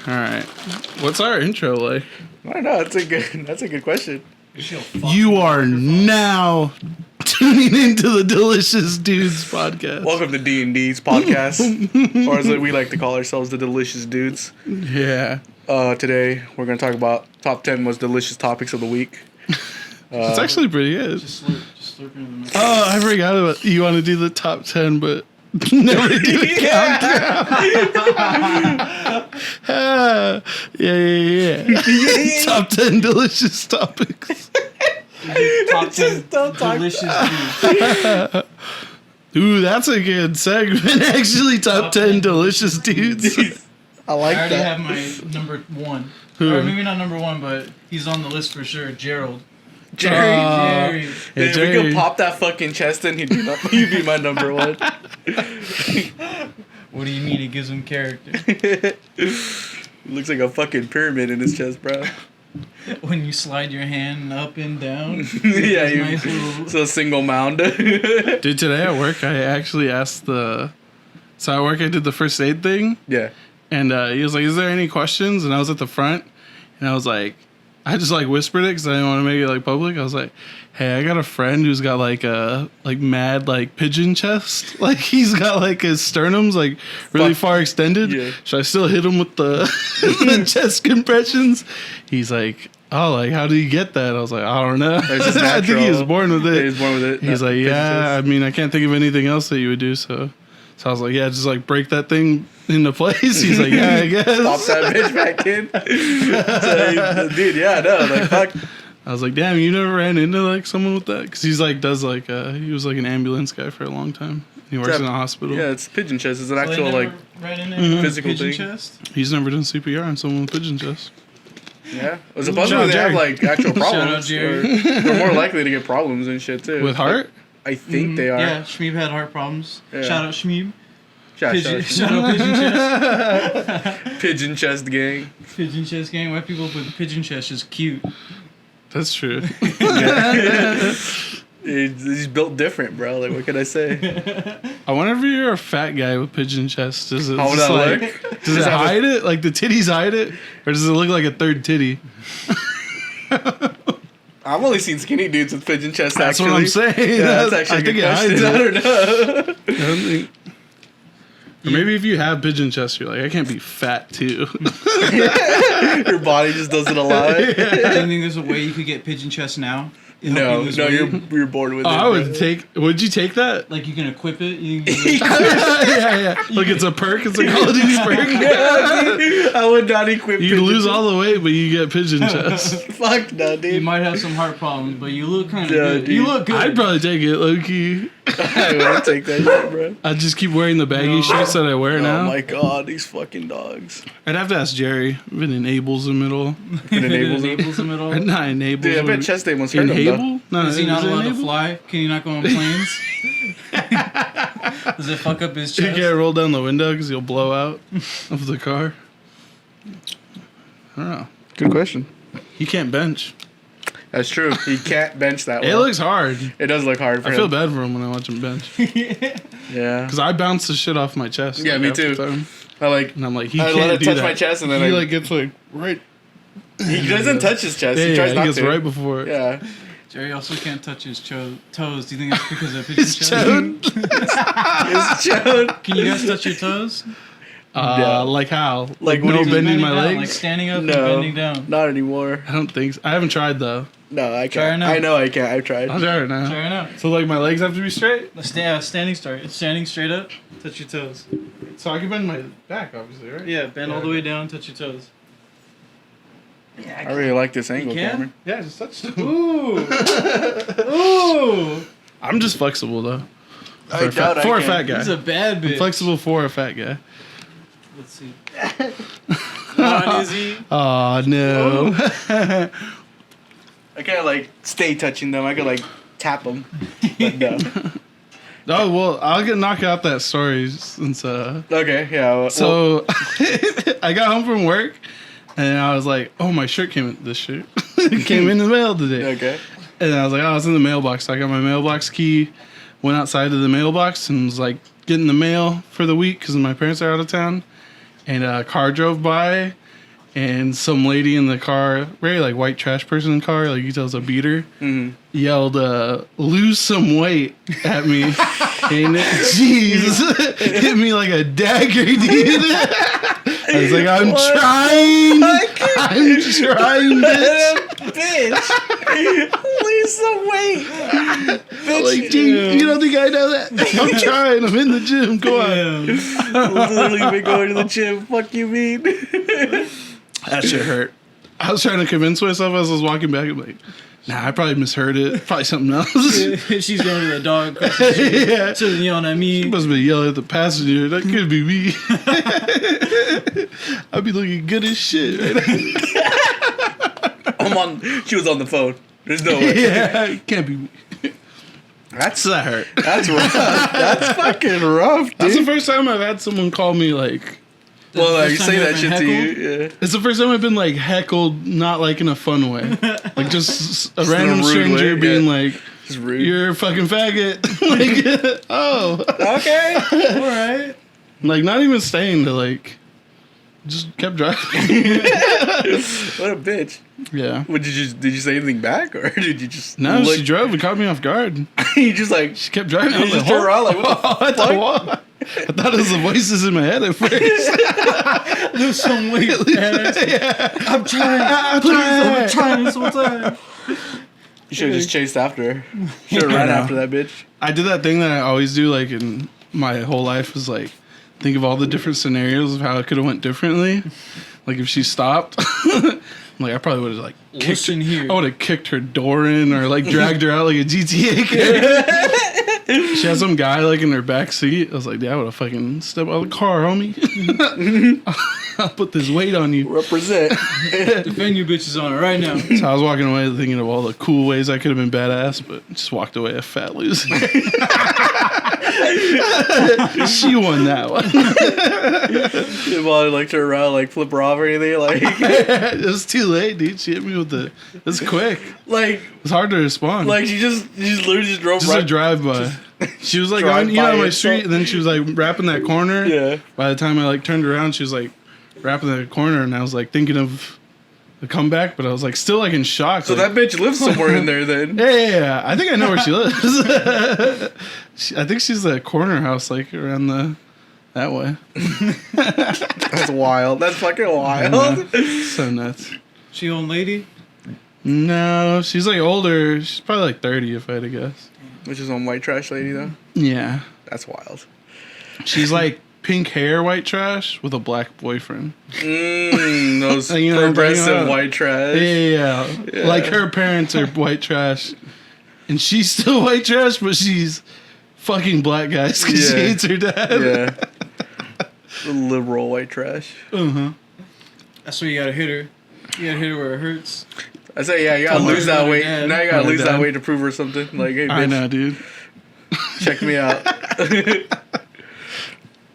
All right. What's our intro like? I don't know. That's a good question. You are now tuning into the Delicious Dudes podcast. Welcome to D&D's podcast, or as we like to call ourselves, the Delicious Dudes. Yeah. Today we're gonna talk about top 10 most delicious topics of the week. It's actually pretty good. Just slurp into the mix. Oh, I forgot about you. Want to do the top 10, but never do the countdown. Yeah. Top 10 delicious topics. Top 10 delicious dudes. Ooh, that's a good segment. Actually, top 10 delicious dudes. I like I already that. have my number one. Who? Or maybe not number one, but he's on the list for sure. Gerald. Jerry. Jerry. Yeah, If Jerry. we could pop that fucking chest in, he'd be my number one. What do you mean? It gives him character. Looks like a fucking pyramid in his chest, bro. When you slide your hand up and down. Yeah, Nice little... it's a single mound. Dude, today at work, I actually asked So at work, I did the first aid thing. Yeah. And he was like, "Is there any questions?" And I was at the front, and I was like, I just like whispered it because I didn't want to make it like public. I was like, "Hey, I got a friend who's got like a mad like pigeon chest. Like he's got like his sternum's like really far extended. Yeah. Should I still hit him with the the chest compressions?" He's like, "Oh, like how did he get that?" I was like, "I don't know. It's just I think he was born with Yeah, it." he was born with it. He's like, Pigeon "Yeah, I chest. mean, I can't think of anything else that you would do." So I was like, "Yeah, just like break that thing into place." He's like, "Yeah, I guess." Pop that bitch back in. So, dude, yeah, no, like, fuck. I was like, "Damn, you never ran into like someone with that?" Because he's like, he was like an ambulance guy for a long time. He works in a hospital. Yeah, it's pigeon chest. It's an So they actual, never like, ran in there physical pigeon thing. chest? He's never done CPR on someone with pigeon chest. yeah. Shout Supposedly out they have, Jerry. like, actual Shout out problems. Jerry. They're more likely to get problems and shit, too. With heart? I think they are. Yeah, Shmeat had heart problems. Yeah. Shout out Shmeat. Shout Shout out Pigeon Chest. Pigeon chest gang. Pigeon Chest gang. White people with pigeon chest is cute. That's true. He's built different, bro. Like, what can I say? I wonder if you're a fat guy with pigeon chest. Does it How would just, that like, look? Does it hide it? Like the titties hide it, or does it look like a third titty? I've only seen skinny dudes with pigeon chest, That's actually. what I'm saying. Yeah, that's actually I a think good it hides question. I it. don't know. I don't think. Or maybe if you have pigeon chest, you're like, I can't be fat too. Your body just doesn't allow it. Do you think there's a way you could get pigeon chest now? Help No, you lose no, weight? you're born with Oh, it. I would bro. take. Would you take that? Like you can equip it. You can Yeah. Look, it's a perk. It's a Call of Duty perk. I would not equip. You pigeon lose chest. all the weight, but you get pigeon chest. Fuck no, you dude. might have some heart problems, but you look kind of Yeah, good. dude. You look good. I'd probably take it, low key. I would take that shit, bro. I'd just keep wearing the baggy shirts that I wear Oh now. my god, these fucking dogs. I'd have to ask Jerry. If it enables the middle. It enables it him. enables the middle. Or not enables. Dude, I him. bet Chastain once heard him, though. Enable? No, Is he not it allowed to enable? fly? Can he not go on planes? Does it fuck up his You chest? can't roll down the window because you'll blow out of the car. I don't know. Good question. You can't bench. That's true. He can't bench that It well. looks hard. It does look hard for I him. feel bad for him when I watch him bench. Yeah. Because I bounce the shit off my chest. Yeah, like, me half the too. time. I like. And I'm like, he I can't let it do touch that. my chest and then he I like gets like right. He doesn't touch his chest. Yeah, He tries he not gets to. right before it. Yeah. Jerry also can't touch his toes. Do you think that's because of pigeon His chest? chode? It's chode. Can you guys touch your toes? Yeah. Like how? Like, what no do you mean? bending my down, legs? like standing up No. and bending down. Not anymore. I don't think so. I haven't tried though. No, I Try it can't. now. I know I can't. I've tried. I'll try it now. Try it out. So like my legs have to be straight? Standing straight up. Touch your toes. So I can bend my back obviously, right? Yeah, bend all the way down. Touch your toes. I really like this angle, can? Cameron. Yeah, just touch them. Ooh. Ooh. I'm just flexible though. I For a can. fat guy. He's a bad bitch. Flexible for a fat guy. Let's see. Come on, Izzy. Oh no. I can't like stay touching them. I could like tap them. But no. Oh well, I'll knock out that story since Okay, yeah. Well, So I got home from work and I was like, oh, my shirt came in. This shirt came in the mail today. okay. And I was like, oh, it's in the mailbox. So I got my mailbox key, went outside to the mailbox and was like getting the mail for the week because my parents are out of town. And a car drove by and some lady in the car, very like white trash person in the car, like you tell it's a beater, yelled, "Lose some weight" at me, and jeez, hit me like a dagger, dude. I was like, I'm trying, bitch. Lose some weight. Bitch. Like, dude, you don't think I know that? I'm trying. I'm in the gym. Go on. Literally been going to the gym. Fuck you mean? That shit hurt. I was trying to convince myself as I was walking back. I'm like, nah, I probably misheard it. Probably something else. She's going to the dog. Yeah. So yelling at me. She must have been yelling at the passenger. That could be me. I'd be looking good as shit right now. She was on the phone. There's no way. Yeah, it can't be me. That hurt. That's rough. That's fucking rough, dude. That's the first time I've had someone call me like. Well, like, say that shit to you. Yeah. It's the first time I've been like heckled, not like in a fun way. Like just a random stranger being like, just rude. "You're a fucking faggot." Like, oh, okay, all right. Like not even staying to like, just kept driving. What a bitch. Yeah. What did you say anything back, or did you just? No, she drove and caught me off guard. You just like She kept driving. I you was just like, turned around like, what the fuck? I thought it was the voices in my head at first. Lose some weight. Yeah. I'm trying. I'm trying this whole time. You should have just chased after her. Should have ran after that bitch. I did that thing that I always do, like in my whole life, is like think of all the different scenarios of how it could have went differently. Like if she stopped, like I probably would have like kicked her, I would have kicked her door in or like dragged her out like a GTA character. She had some guy like in her back seat. I was like, yeah, I would have fucking stepped out of the car, homie. I'll put this weight on you. Represent. Defend you bitches on it right now. So I was walking away thinking of all the cool ways I could have been badass, but just walked away a fat loser. She won that one. You want to like turn around, like flip her off or anything? Like it was too late, dude. She hit me with the. It was quick. Like it's hard to respond. Like she literally just drove just right. a drive by. She was like on my street, and then she was like wrapping that corner. Yeah. By the time I like turned around, she was like wrapping that corner, and I was like thinking of the comeback, but I was like still like in shock. So like, that bitch lives somewhere in there then. Yeah. I think I know where she lives. I think she's a corner house like around that way. That's wild. That's fucking wild. So nuts. She old lady? No, she's like older. She's probably like 30 if I had to guess. Which is on white trash lady though. Yeah. That's wild. She's like pink hair white trash with a black boyfriend. Those progressive white trash. Yeah. Like her parents are white trash. And she's still white trash, but she's fucking black guys because she hates her dad. Yeah. The liberal white trash. Uh-huh. That's where you gotta hit her. You gotta hit her where it hurts. I say, yeah, you gotta lose that weight. Now you gotta lose that weight to prove her something. Like, hey, bitch, I know, dude. check me out.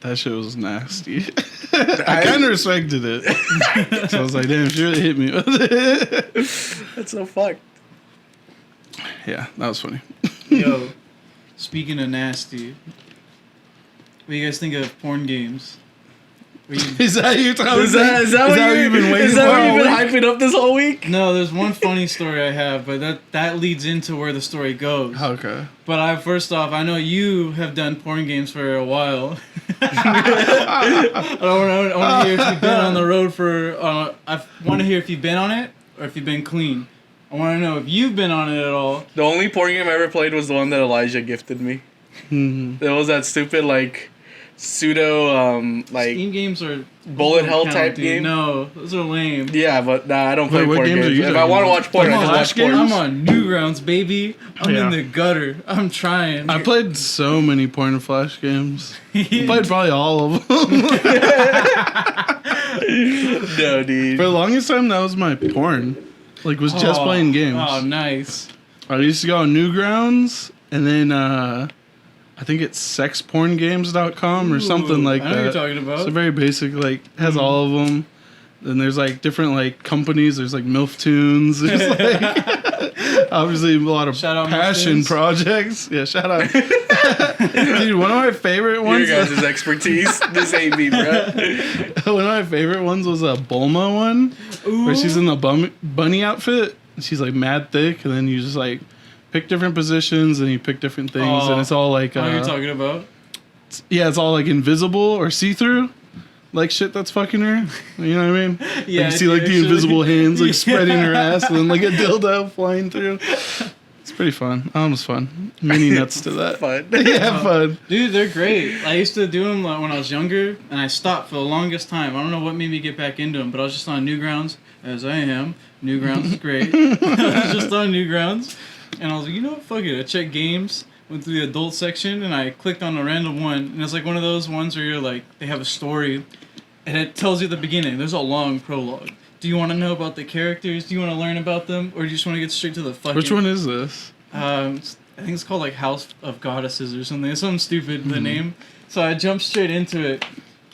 That shit was nasty. I kind of respected it. So I was like, damn, she really hit me with it. That's so fucked. Yeah, that was funny. Yo, speaking of nasty, what do you guys think of porn games? Is that you talking? Is that what you've been waiting for? Is that what you've been hyping up this whole week? No, there's one funny story I have, but that leads into where the story goes. Okay. But first off, I know you have done porn games for a while. I want to hear if you've been on the road for. I want to hear if you've been on it or if you've been clean. I want to know if you've been on it at all. The only porn game I ever played was the one that Elijah gifted me. There was that stupid pseudo like Steam games are bullet hell type game. No, those are lame. Yeah, but I don't play what porn games games. are you If I want to watch porn, I just watch porn. I'm on Newgrounds, baby. I'm in the gutter. I'm trying. I played so many porn and flash games. I played probably all of them. No, dude. For the longest time, that was my porn. Like, was just playing games. Oh, nice. I used to go on Newgrounds, and then I think it's sexporngames.com or something like I know that. what you're talking about. It's a very basic, has all of them. Then there's different companies. There's MILF Tunes. There's obviously a lot of Shout out passion MILF Tunes. projects. Yeah, shout out. Dude, one of my favorite ones. Your guys' expertise. This ain't me, bro. One of my favorite ones was a Bulma one, where she's in the bunny outfit. She's like mad thick, and then you just like pick different positions, and you pick different things, and it's all like. What are you talking about? Yeah, it's all like invisible or see through. Like shit that's fucking her. You know what I mean? Yeah, like you see like the invisible hands like spreading her ass and then like a dildo flying through. It's pretty fun. Almost fun. Mini nuts to that. Fun. Yeah, fun. Dude, they're great. I used to do them when I was younger, and I stopped for the longest time. I don't know what made me get back into them, but I was just on Newgrounds, as I am. Newgrounds is great. I was just on Newgrounds, and I was like, you know what, fuck it. I checked games, went through the adult section, and I clicked on a random one, and it's like one of those ones where you're like, they have a story, and it tells you at the beginning, there's a long prologue. Do you want to know about the characters? Do you want to learn about them? Or do you just want to get straight to the fucking... Which one is this? I think it's called like House of Goddesses or something. It's something stupid, the name. So I jumped straight into it.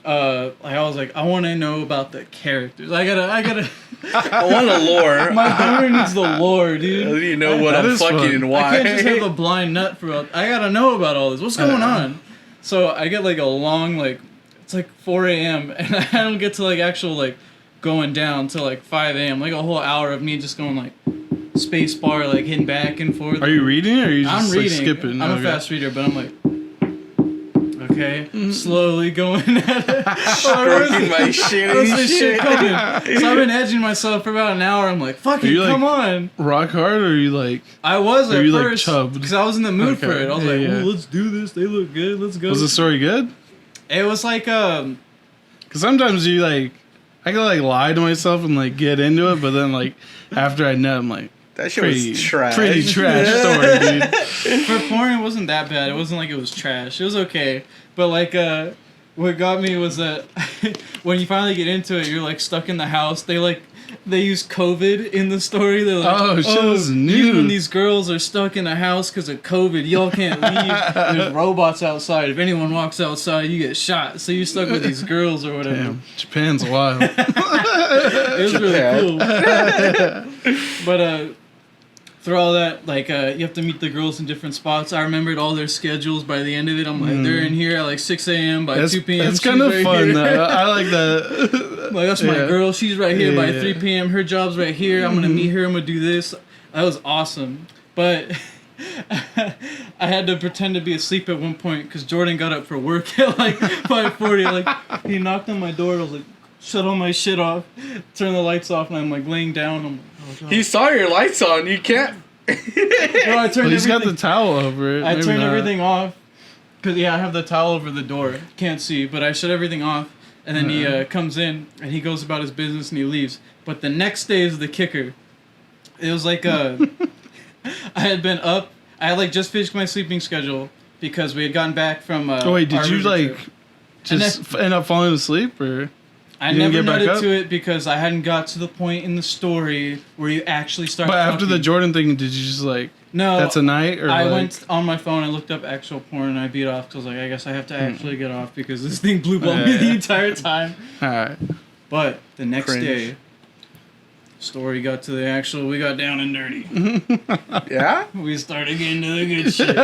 I was like, I want to know about the characters. I gotta... I want a lore. My brain needs the lore, dude. I need to know what That I'm is fucking fun. and why. I can't just have a blind nut for... I gotta know about all this. What's going on? So I get like a long, like... It's like 4 a.m. and I don't get to like actual like going down till like 5 a.m. Like a whole hour of me just going like space bar, like hitting back and forth. Are you reading or are you just I'm like reading. skipping? I'm a fast reader, but I'm like, okay, slowly going at it. Stroking my shit Where's and this shit shit. coming? So I've been edging myself for about an hour. I'm like, fuck Are it, you, like, come on. Rock hard or are you like... I was Are at you, like, first chubbed? because I was in the mood Okay. for it. I was Yeah, like, yeah. "Ooh, let's do this. They look good. Let's go." Was the story good? It was like Because sometimes you like... I can like lie to myself and like get into it, but then like after I know, I'm like... That shit Pretty was trash. Pretty trash story, dude. for porn, it wasn't that bad. It wasn't like it was trash. It was okay. But like, what got me was that when you finally get into it, you're like stuck in the house. They use COVID in the story. They're like, Oh, shit was new. You and these girls are stuck in a house because of COVID. Y'all can't leave. There's robots outside. If anyone walks outside, you get shot. So you're stuck with these girls or whatever. Damn, Japan's wild. It was really cool. But through all that, like, you have to meet the girls in different spots. I remembered all their schedules by the end of it. I'm like, they're in here at like 6 a.m. By 2 p.m. It's kind of she's right fun, here. though. I like that. Like, that's my girl. She's right here by Yeah. 3 p.m. Her job's right here. I'm going to meet her. I'm going to do this. That was awesome. But I had to pretend to be asleep at one point because Jordan got up for work at like 5:40. Like, he knocked on my door. I was like, shut all my shit off, turn the lights off, and I'm like laying down. I'm like, oh, God. He saw your lights on. You can't. No, I turned Well, he's got everything- the towel over it. I Maybe turned not. everything off. Cause I have the towel over the door. Can't see, but I shut everything off. And then he comes in and he goes about his business and he leaves. But the next day is the kicker. It was like I had been up. I had like just finished my sleeping schedule because we had gotten back from. Oh wait, did our you river like trip. just end up falling asleep or? I You didn't never get back nutted up? to it because I hadn't got to the point in the story where you actually start. But after the fucking. Jordan thing, did you just like? No, That's a night or I like, went on my phone and looked up actual porn and I beat off because I was like, I guess I have to actually get off because this thing blue balled me the entire time. All right. But the next Cringe. day, story got to the actual. We got down and dirty. Yeah? We started getting to the good shit.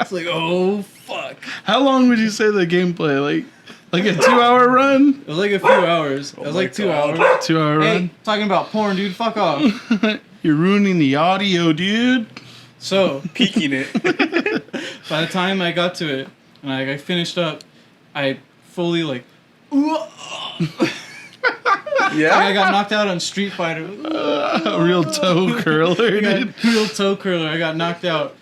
It's like, oh fuck! How long would you say the gameplay? Like a 2-hour run? It was like a few hours. It was my like 2 God. hours. 2-hour Hey, run? talking about porn, dude. Fuck off. You're ruining the audio, dude. So Peeking it. by the time I got to it and I finished up, I fully like. I Yeah? got knocked out on Street Fighter. A real toe curler, I got dude. real toe curler. I got knocked out.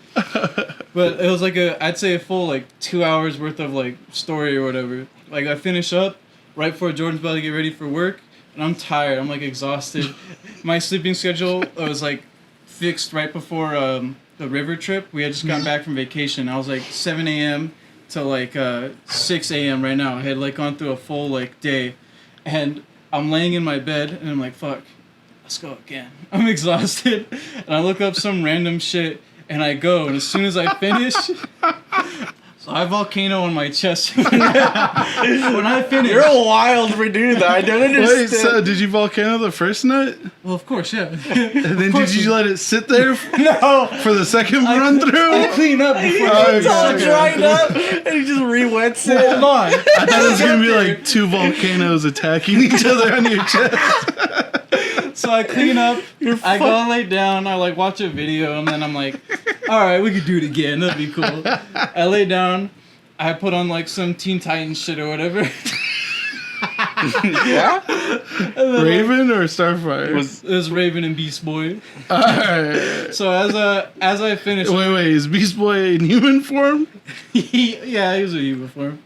But it was like I'd say a full like 2 hours worth of like story or whatever. Like I finish up right before Jordan's about to get ready for work, and I'm tired. I'm like exhausted. My sleeping schedule was like fixed right before the river trip. We had just gotten back from vacation. I was like 7 a.m. to like 6 a.m. right now. I had like gone through a full like day, and I'm laying in my bed and I'm like, fuck, let's go again. I'm exhausted, and I look up some random shit and I go, and as soon as I finish, it's So I volcano on my chest. When I finished, You're a wild dude. I don't understand. Wait, so did you volcano the first nut? well, of course, yeah. And then did you let it sit there No, for the second run through? I clean up before It's all dried up, and he just re-wets it. Hold on. I thought it was gonna be like two volcanoes attacking each other on your chest. So I clean up, I go and lay down, I like watch a video, and then I'm like, alright, we could do it again, that'd be cool. I lay down, I put on like some Teen Titans shit or whatever. Yeah? Raven or Starfire? It was Raven and Beast Boy. Alright. So as I finished, Wait, is Beast Boy in human form? yeah, he was a human form.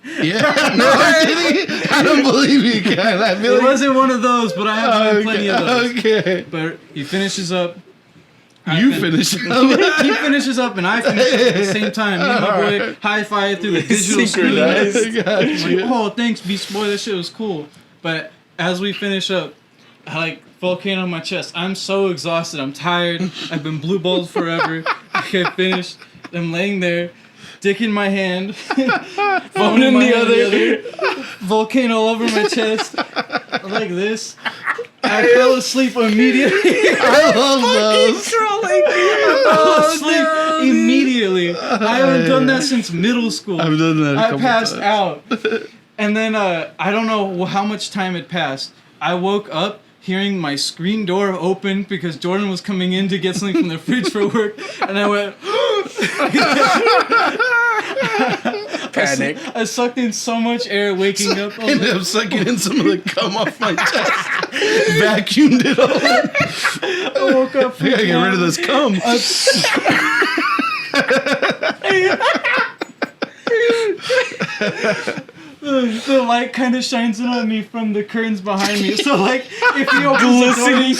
Yeah. No, I'm kidding. I don't believe you can. I feel It like... wasn't one of those, but I have plenty of those. Okay. But he finishes up. You finish up. He finishes up and I finish up at the same time. Me and my boy high five through the digital screen. Synchronized. Gotcha. Like, oh, thanks, Beast Boy. That shit was cool. But as we finish up, I like volcano on my chest. I'm so exhausted. I'm tired. I've been blue balled forever. I finished. I'm laying there, dick in my hand, phone in the other, volcano all over my chest, like this. I fell asleep immediately. I love those. I fell asleep immediately. I haven't done that since middle school. I've done that a I couple passed times. out. And then I don't know how much time had passed. I woke up hearing my screen door open because Jordan was coming in to get something from the fridge for work. And I went... Panic. I sucked in so much air waking up. I was Ended up sucking in some of the cum off my chest. Vacuumed it all. I woke up. I gotta get rid of this cum. The light kind of shines in on me from the curtains behind me. So like, if you open the door, You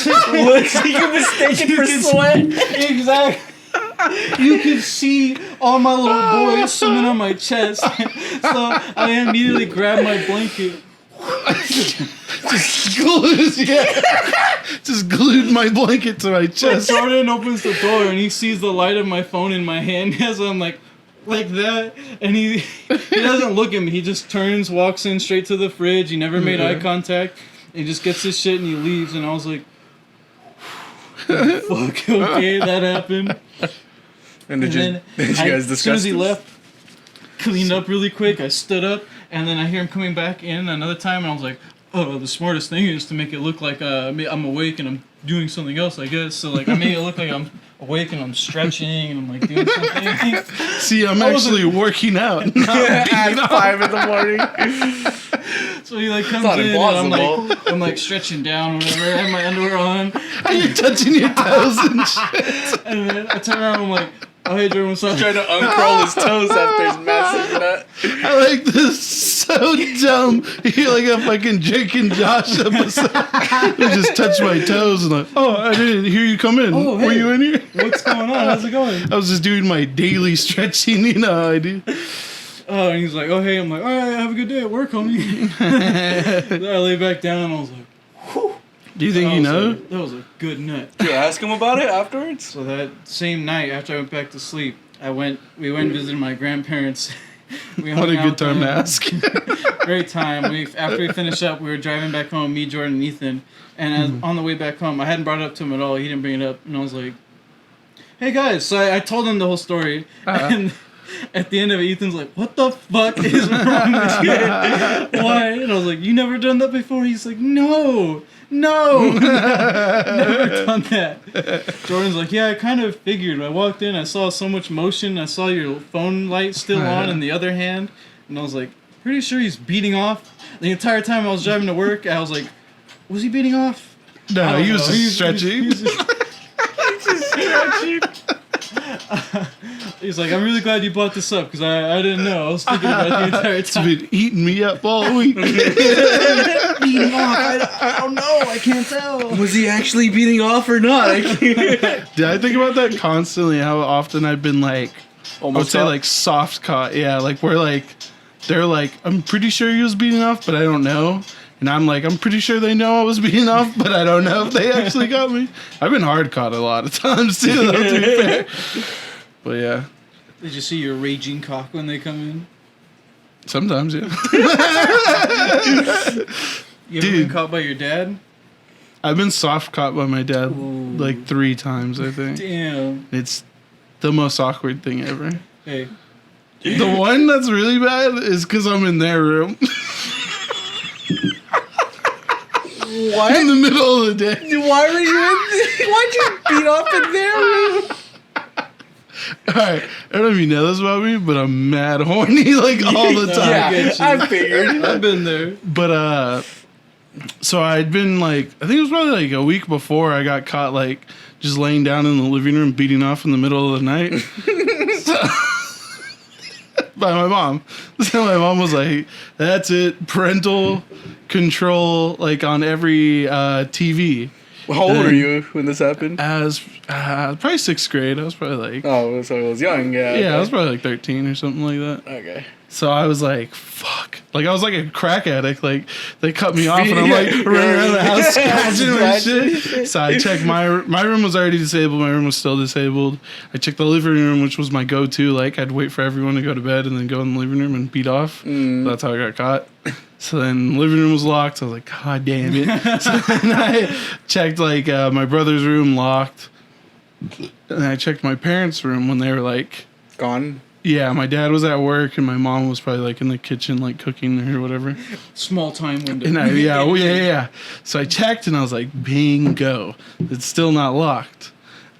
can mistake it for can- sweat. exactly. You can see all my little boys swimming on my chest. So I immediately grabbed my blanket. Just glued my blanket to my So chest. Jordan opens the door and he sees the light of my phone in my hand. So I'm like that, and he doesn't look at me. He just turns, walks in straight to the fridge. He never made eye contact. He just gets his shit and he leaves. And I was like, "Fuck, okay, that happened." And And then did you guys as soon discuss as he this? left, cleaned up really quick. I stood up, and then I hear him coming back in another time, and I was like, "Oh, the smartest thing is to make it look like I'm awake and I'm doing something else, I guess." So like I made it look like I'm awake and I'm stretching and I'm like doing something. See, I'm actually working out. At 5 in the morning. So he like comes not in, and impossible. I'm like stretching down or whatever. I have my underwear on, You're touching your toes and shit. and then I turn around. I'm like, "Oh hey, Jordan, what's up?" Trying to uncurl his toes after his massive nut. I like this. So dumb. You're like a fucking Jake and Josh episode. You just touch my toes and like, oh, I didn't hear you come in. Oh, Were hey. you in here? What's going on? How's it going? I was just doing my daily stretching. You know how I do. Oh, and he's like, "Oh hey," I'm like, "All right, have a good day at work, homie." I lay back down and I was like, "Whew." Do you think That you was know? That was a good nut. Did you ask him about it afterwards? So that same night after I went back to sleep, we went and visited my grandparents. We What hung a out good time to with them. ask. Great time. After we finished up, we were driving back home, me, Jordan, and Ethan. And on the way back home, I hadn't brought it up to him at all. He didn't bring it up, and I was like, "Hey guys!" So I told him the whole story, and at the end of it, Ethan's like, "What the fuck is wrong with you? Why?" And I was like, "You never done that before?" He's like, No, never done that. Jordan's like, "Yeah, I kind of figured. I walked in, I saw so much motion, I saw your phone light still on in the other hand, and I was like, pretty sure he's beating off." The entire time I was driving to work, I was like, was he beating off? I No, don't he was know. just stretching. He's like, "I'm really glad you brought this up because I didn't know. I was thinking about it the entire It's time." been eating me up all week. Beating off? I don't know. I can't tell. Was he actually beating off or not? I can't. Did I think about that constantly? How often I've been like, I would say caught? like soft caught. Yeah, like where like they're like, I'm pretty sure he was beating off, but I don't know. And I'm like, I'm pretty sure they know I was beating off, but I don't know if they actually got me. I've been hard caught a lot of times too, though, to be fair. But yeah. Did you see your raging cock when they come in? Sometimes, yeah. You ever been caught by your dad? I've been soft caught by my dad Ooh. like 3 times, I think. Damn. It's the most awkward thing ever. Hey. The one that's really bad is because I'm in their room. What? In the middle of the day. Why were you why'd you beat off in their room? Alright, I don't know if you know this about me, but I'm mad horny like all the time. Yeah, I figured. I've been there. But so I'd been like, I think it was probably like a week before I got caught like just laying down in the living room beating off in the middle of the night. By my mom. So my mom was like, that's it, parental control like on every TV. Well, how old were you when this happened? As probably 6th grade. I was probably like, Oh, so it was young, yeah. yeah, okay. I was probably like 13 or something like that. Okay. So I was like, fuck. Like, I was like a crack addict. Like, they cut me off and I'm like running around the house scratching my shit. So I checked my room was already disabled. My room was still disabled. I checked the living room, which was my go-to. Like, I'd wait for everyone to go to bed and then go in the living room and beat off. That's how I got caught. So then the living room was locked. So I was like, God damn it. So then I checked, like, my brother's room locked. And I checked my parents' room when they were, like... Gone? Yeah, my dad was at work and my mom was probably like in the kitchen, like cooking or whatever. Small time window. And yeah. So I checked and I was like, bingo. It's still not locked.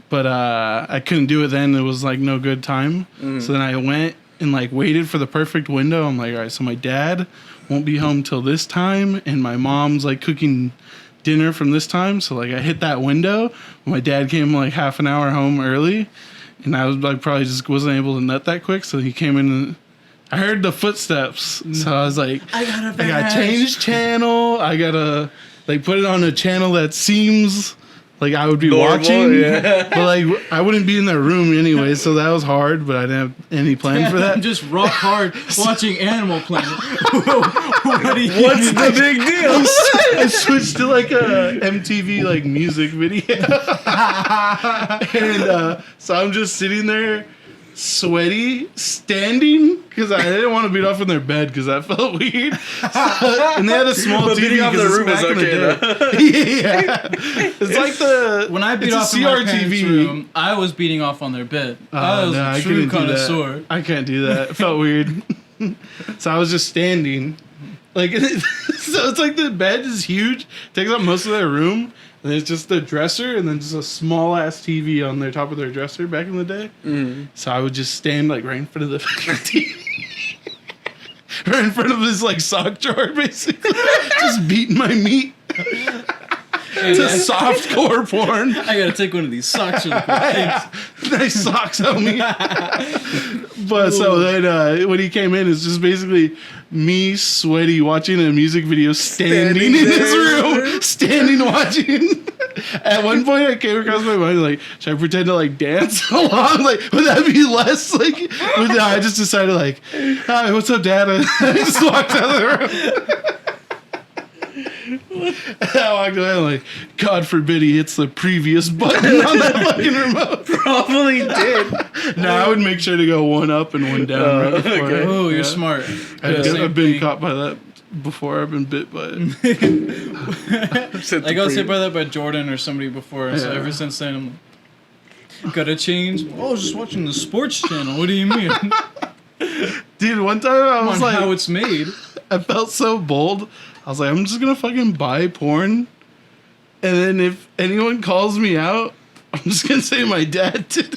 But I couldn't do it then. It was like no good time. So then I went and like waited for the perfect window. I'm like, all right, so my dad won't be home till this time and my mom's like cooking dinner from this time. So like I hit that window. My dad came like half an hour home early. And I was like, probably just wasn't able to nut that quick. So he came in and I heard the footsteps. So I was like, I gotta change channel. I gotta like put it on a channel that seems like I would be Normal, watching. yeah. But like, I wouldn't be in that room anyway. So that was hard, but I didn't have any plan for that. I'm just rock hard watching Animal Planet. What's the big deal? I switched to like a MTV like music video. And so I'm just sitting there sweaty, standing, because I didn't want to beat off in their bed because that felt weird. And they had a small But TV beating off because the it's room is back in the okay, day. Yeah. It's like the... When I beat it's a off in my parents' CRTV. room, I was beating off on their bed. I was a true connoisseur. I can't do that. It felt weird. So I was just standing. Like, so it's like the bed is huge, takes up most of their room, and it's just the dresser, and then just a small ass TV on their top of their dresser back in the day. So I would just stand like right in front of the TV, right in front of this like sock drawer, basically, just beating my meat. To softcore porn. I gotta take one of these socks real quick. Nice socks, homie. But so then when he came in, it's just basically me sweaty watching a music video standing in his room, standing watching. At one point, I came across my mind like, should I pretend to like dance along? Like, would that be less like? I just decided like, hi, what's up, Dad? I just walked out of the room. I walked away and like, God forbid he hits the previous button on that fucking remote. Probably did. No, I would make sure to go one up and one down right before. Okay. Oh, you're Yeah. smart. I've been caught by that before. I've been bit by it. I got hit by that by Jordan or somebody before, so Yeah. ever since then I'm like, gotta change. Oh, I was just watching the sports channel. What do you mean? Dude, one time I was On like, how it's made. I felt so bold. I was like, I'm just gonna fucking buy porn, and then if anyone calls me out, I'm just gonna say my dad did.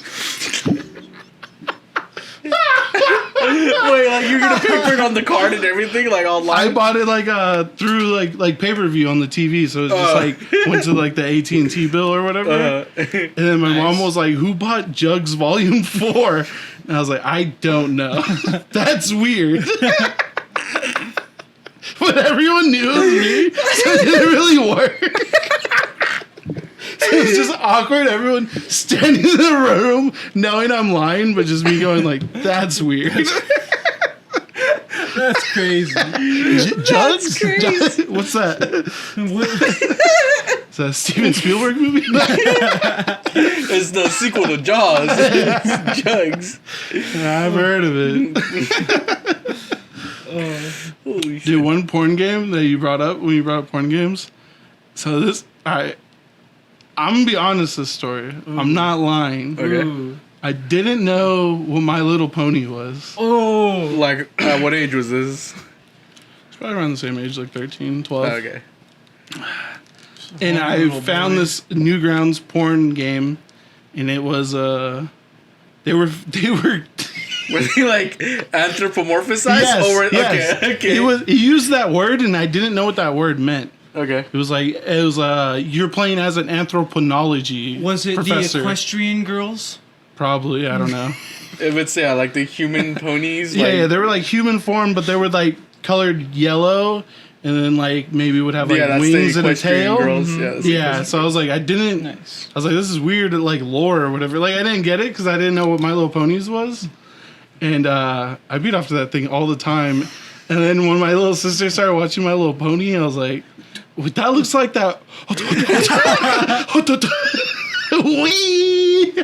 Wait, like you're gonna picture it on the card and everything, like online? I bought it like through like pay per view on the TV, so it's just like went to like the AT&T bill or whatever. And then my mom was like, "Who bought Jugs Volume 4?" And I was like, "I don't know. That's weird." But everyone knew it was me, so it didn't really work. So it was just awkward. Everyone standing in the room knowing I'm lying, but just me going like, "That's weird." That's crazy. Jugs? What's that? Is that a Steven Spielberg movie? It's the sequel to Jaws. It's Jugs. I've heard of it. Holy shit. Dude, one porn game that you brought up when you brought up porn games. So I'm gonna be honest. This story, I'm not lying. Okay. Ooh. I didn't know what My Little Pony was. Oh. Like, at what age was this? It's probably around the same age, like 13, 12. Okay. And I found this Newgrounds porn game, and it was they were Were they like anthropomorphized? yes, Or yes. Okay. He used that word, and I didn't know what that word meant. Okay. It was you're playing as an anthropology Was it professor. the equestrian girls? Probably, I don't know. If it's like the human ponies. Yeah, Like, yeah, they were like human form, but they were like colored yellow, and then like maybe would have like that's wings the and a equestrian tail. girls. Yeah. that's the Yeah, equestrian- so I was like, I was like, this is weird, like lore or whatever. Like I didn't get it because I didn't know what My Little Ponies was, and I beat off to that thing all the time. And then when my little sister started watching My Little Pony, I was like, "Wait, that looks like that." Wee.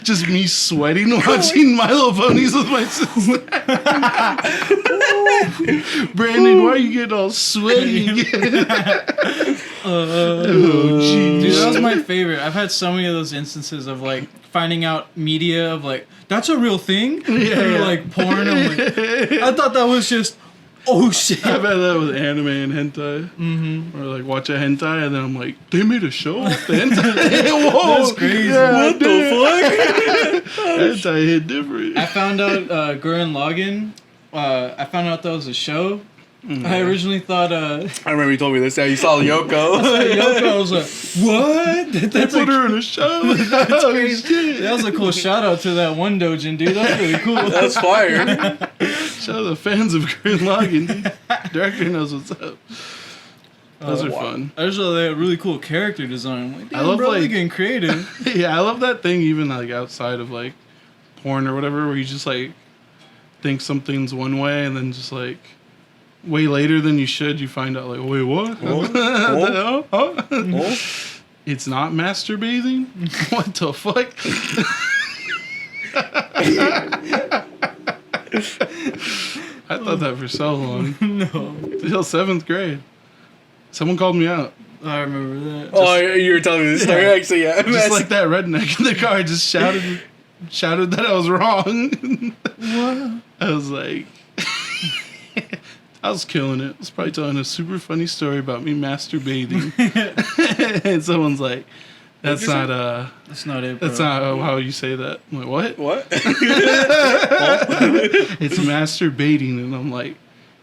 Just me sweating watching My Little Ponies with my sister. Brandon, why are you getting all sweaty? Oh, Dude, jeez. that was my favorite. I've had so many of those instances of like finding out media of like, that's a real thing? Yeah. Or like porn. I'm like, I thought that was just, oh shit. I've had that with anime and hentai. Mm-hmm. Or like watch a hentai and then I'm like, they made a show off the hentai. Whoa, That's crazy. Yeah, What the fuck? Hentai hit different. I found out Gurren Lagann. I found out that was a show. I originally thought I remember you told me this. Yeah, you saw Yoko. Yoko. I was like, what? They That's put a, her in a show. that's Oh, crazy. shit. That was a cool shout out to that one dojin, dude. That's really cool. That's fire. Shout out to the fans of Gurren Lagann. Dude. Director knows what's up. Those are fun. I just thought they had really cool character design. I'm like, damn, I love, bro, like- they're getting creative. Yeah, I love that thing even like outside of like porn or whatever where you just like think something's one way and then just like way later than you should you find out like, wait, what? Oh. Huh? It's not masturbating? What the fuck? I thought that for so long. No. Till 7th grade. Someone called me out. I remember that. Oh, you were telling me this story. Yeah. Actually, yeah. Just like that redneck in the car just shouted that I was wrong. What? I was like, I was killing it. I was probably telling a super funny story about me masturbating. And someone's like, that's not That's not it, bro. that's not how you say that. I'm like, what? What? It's masturbating. And I'm like,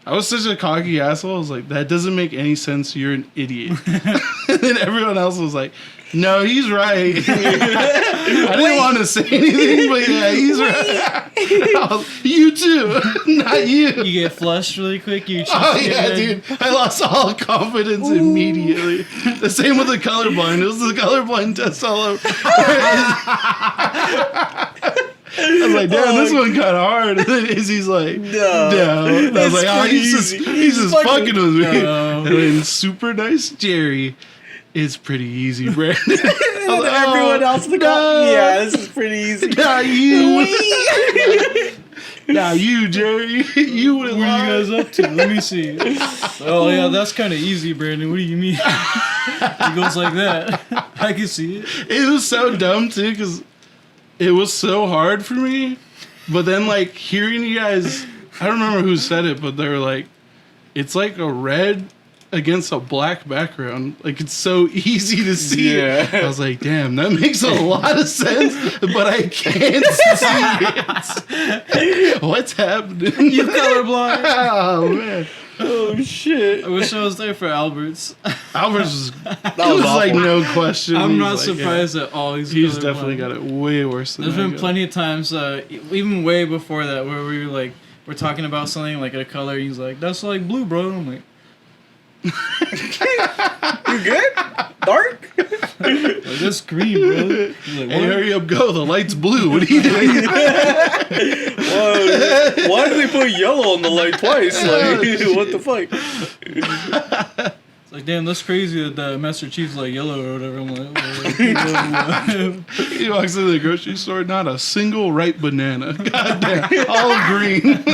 I was such a cocky asshole. I was like, that doesn't make any sense. You're an idiot. And then everyone else was like, no, he's right. I didn't want to say anything, but yeah, he's right. You too, not you. You get flushed really quick. You Oh yeah, dude! I lost all confidence immediately. The same with the colorblind. It was the colorblind test all over. I was like, damn, this one got hard. And then Izzy's like, no. And I was like, oh, he's just fucking with me. No. And then super nice Jerry. It's pretty easy, Brandon. I was like, Everyone oh, else in the no. car. Yeah, this is pretty easy. Not you. Not you, Jerry. You would What are you guys up to? Let me see. Oh yeah, that's kind of easy, Brandon. What do you mean? It goes like that. I can see it. It was so dumb too because it was so hard for me. But then like hearing you guys, I don't remember who said it, but they were like, it's like a red against a black background. Like it's so easy to see. Yeah. I was like, damn, that makes a lot of sense, but I can't see it. What's happening? You colorblind. Oh man. Oh shit. I wish I was there for Albert's. Alvarez was, That it was like awful. no question. I'm He's not like, yeah. surprised at all. He's definitely got it way worse than There's I been got. plenty of times, even way before that, where we were like, we're talking about something like a color. He's like, "That's like blue, bro." I'm like, You good? Dark? Like, that's green, bro. Like, Hey, hurry up, go. The light's blue. What are you doing? Why did they put yellow on the light twice? Like, what the fuck? It's like, damn, that's crazy that the Master Chief's like yellow or whatever. I'm like, He walks into the grocery store, not a single ripe banana. Goddamn, all green.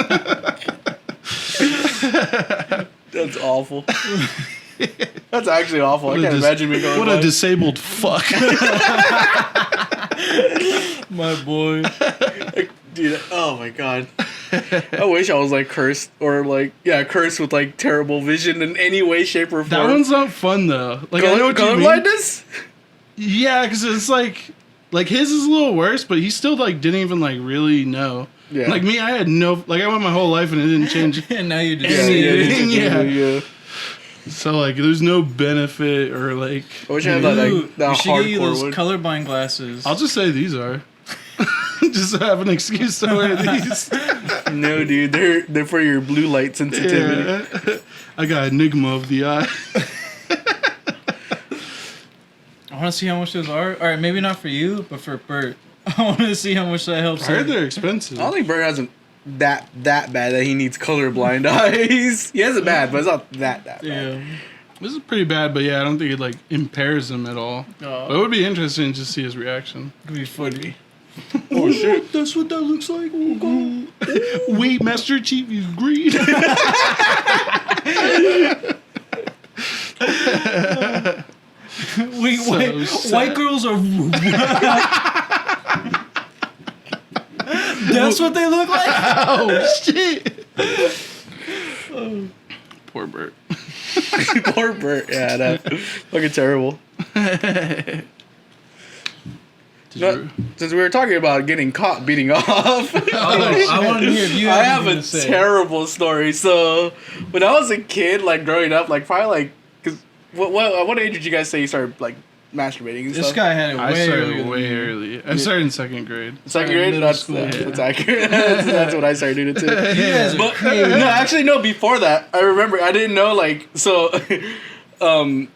That's awful. That's actually awful. I can't imagine me going. What a disabled fuck. my boy. Dude, oh my god. I wish I was like cursed or like cursed with like terrible vision in any way, shape, or form. That one's not fun though. Like I know what you mean. Colorblindness? Yeah, because it's like his is a little worse, but he still like didn't even like really know. Yeah. Like me, I had no like I went my whole life and it didn't change. And now you just yeah. So like, there's no benefit or like. I wish I had that you should get you those one. colorblind glasses. I'll just say these are. Just have an excuse to wear these. No, dude, they're for your blue light sensitivity. Yeah. I got enigma of the eye. I want to see how much those are. All right, maybe not for you, but for Bert. I want to see how much that helps. I heard they're expensive. I don't think Bert hasn't that bad that he needs colorblind eyes. He has it bad, but it's not that bad. Yeah. This is pretty bad, but yeah, I don't think it like impairs him at all. But it would be interesting to see his reaction. It'd be funny. Oh shit! That's what that looks like. Oh, Wait, Master Chief is green. Wait, white girls are. That's what they look like. Oh shit! Poor Bert. Poor Bert. Yeah, that fucking terrible. Since we were talking about getting caught beating off, I wanted to hear if you. I have a terrible story. So when I was a kid, like growing up, like probably like, cause what age did you guys say you started like masturbating and this stuff? guy had it I way started way early. I started in second grade. Second grade? That's accurate. That's when I started doing it too. Yeah. But no, actually no. Before that, I remember I didn't know like so. I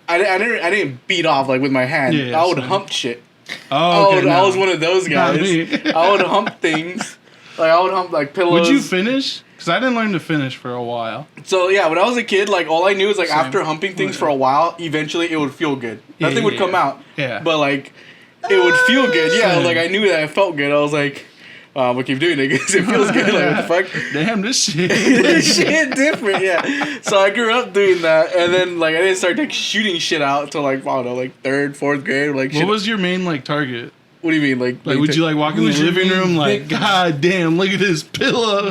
didn't beat off like with my hand. Yeah, I would hump shit. Oh, okay, I was one of those guys. Me. I would hump things. Like I would hump like pillows. Would you finish? Because I didn't learn to finish for a while. So yeah, when I was a kid, like all I knew was like after humping things for a while, eventually it would feel good. Nothing would come out. Yeah. But like it would feel good. Yeah, like I knew that it felt good. I was like, I'm gonna keep doing it because it feels good. Like what the fuck? Damn, this shit. This shit different. Yeah. So I grew up doing that, and then like I didn't start like shooting shit out until like I don't know, like 3rd, 4th grade. Like What was your main like target? What do you mean? Like would you like walk in the living room like, God damn, look at this pillow,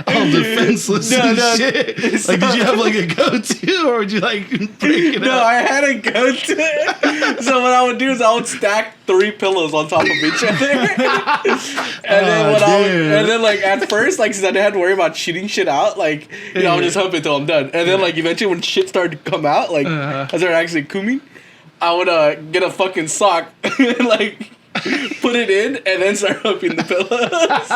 all defenseless and shit? Like, did you have like a go-to, or would you like break it up? No, I had a go-to. So what I would do is I would stack 3 pillows on top of each other, and then like at first, like since I didn't have to worry about shooting shit out, like I would just hump it till I'm done, and then like eventually when shit started to come out, like I started actually cooming, I would get a fucking sock and like put it in and then start humping the pillows.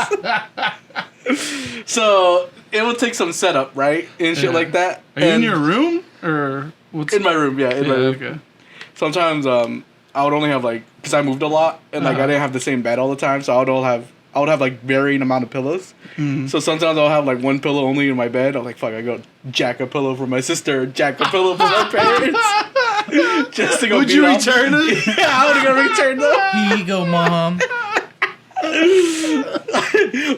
So it would take some setup, right? And shit like that. Are you in your room or what's in my room? Yeah, in my room. Okay. Sometimes I would only have like because I moved a lot and like I didn't have the same bed all the time, so I would have like varying amount of pillows. Mm-hmm. So sometimes I'll have like one pillow only in my bed. I'm like, fuck, I go jack a pillow for my sister, jack a pillow for my parents. Just to go. Would you return it? Yeah, I would go return them. Here you go, mom.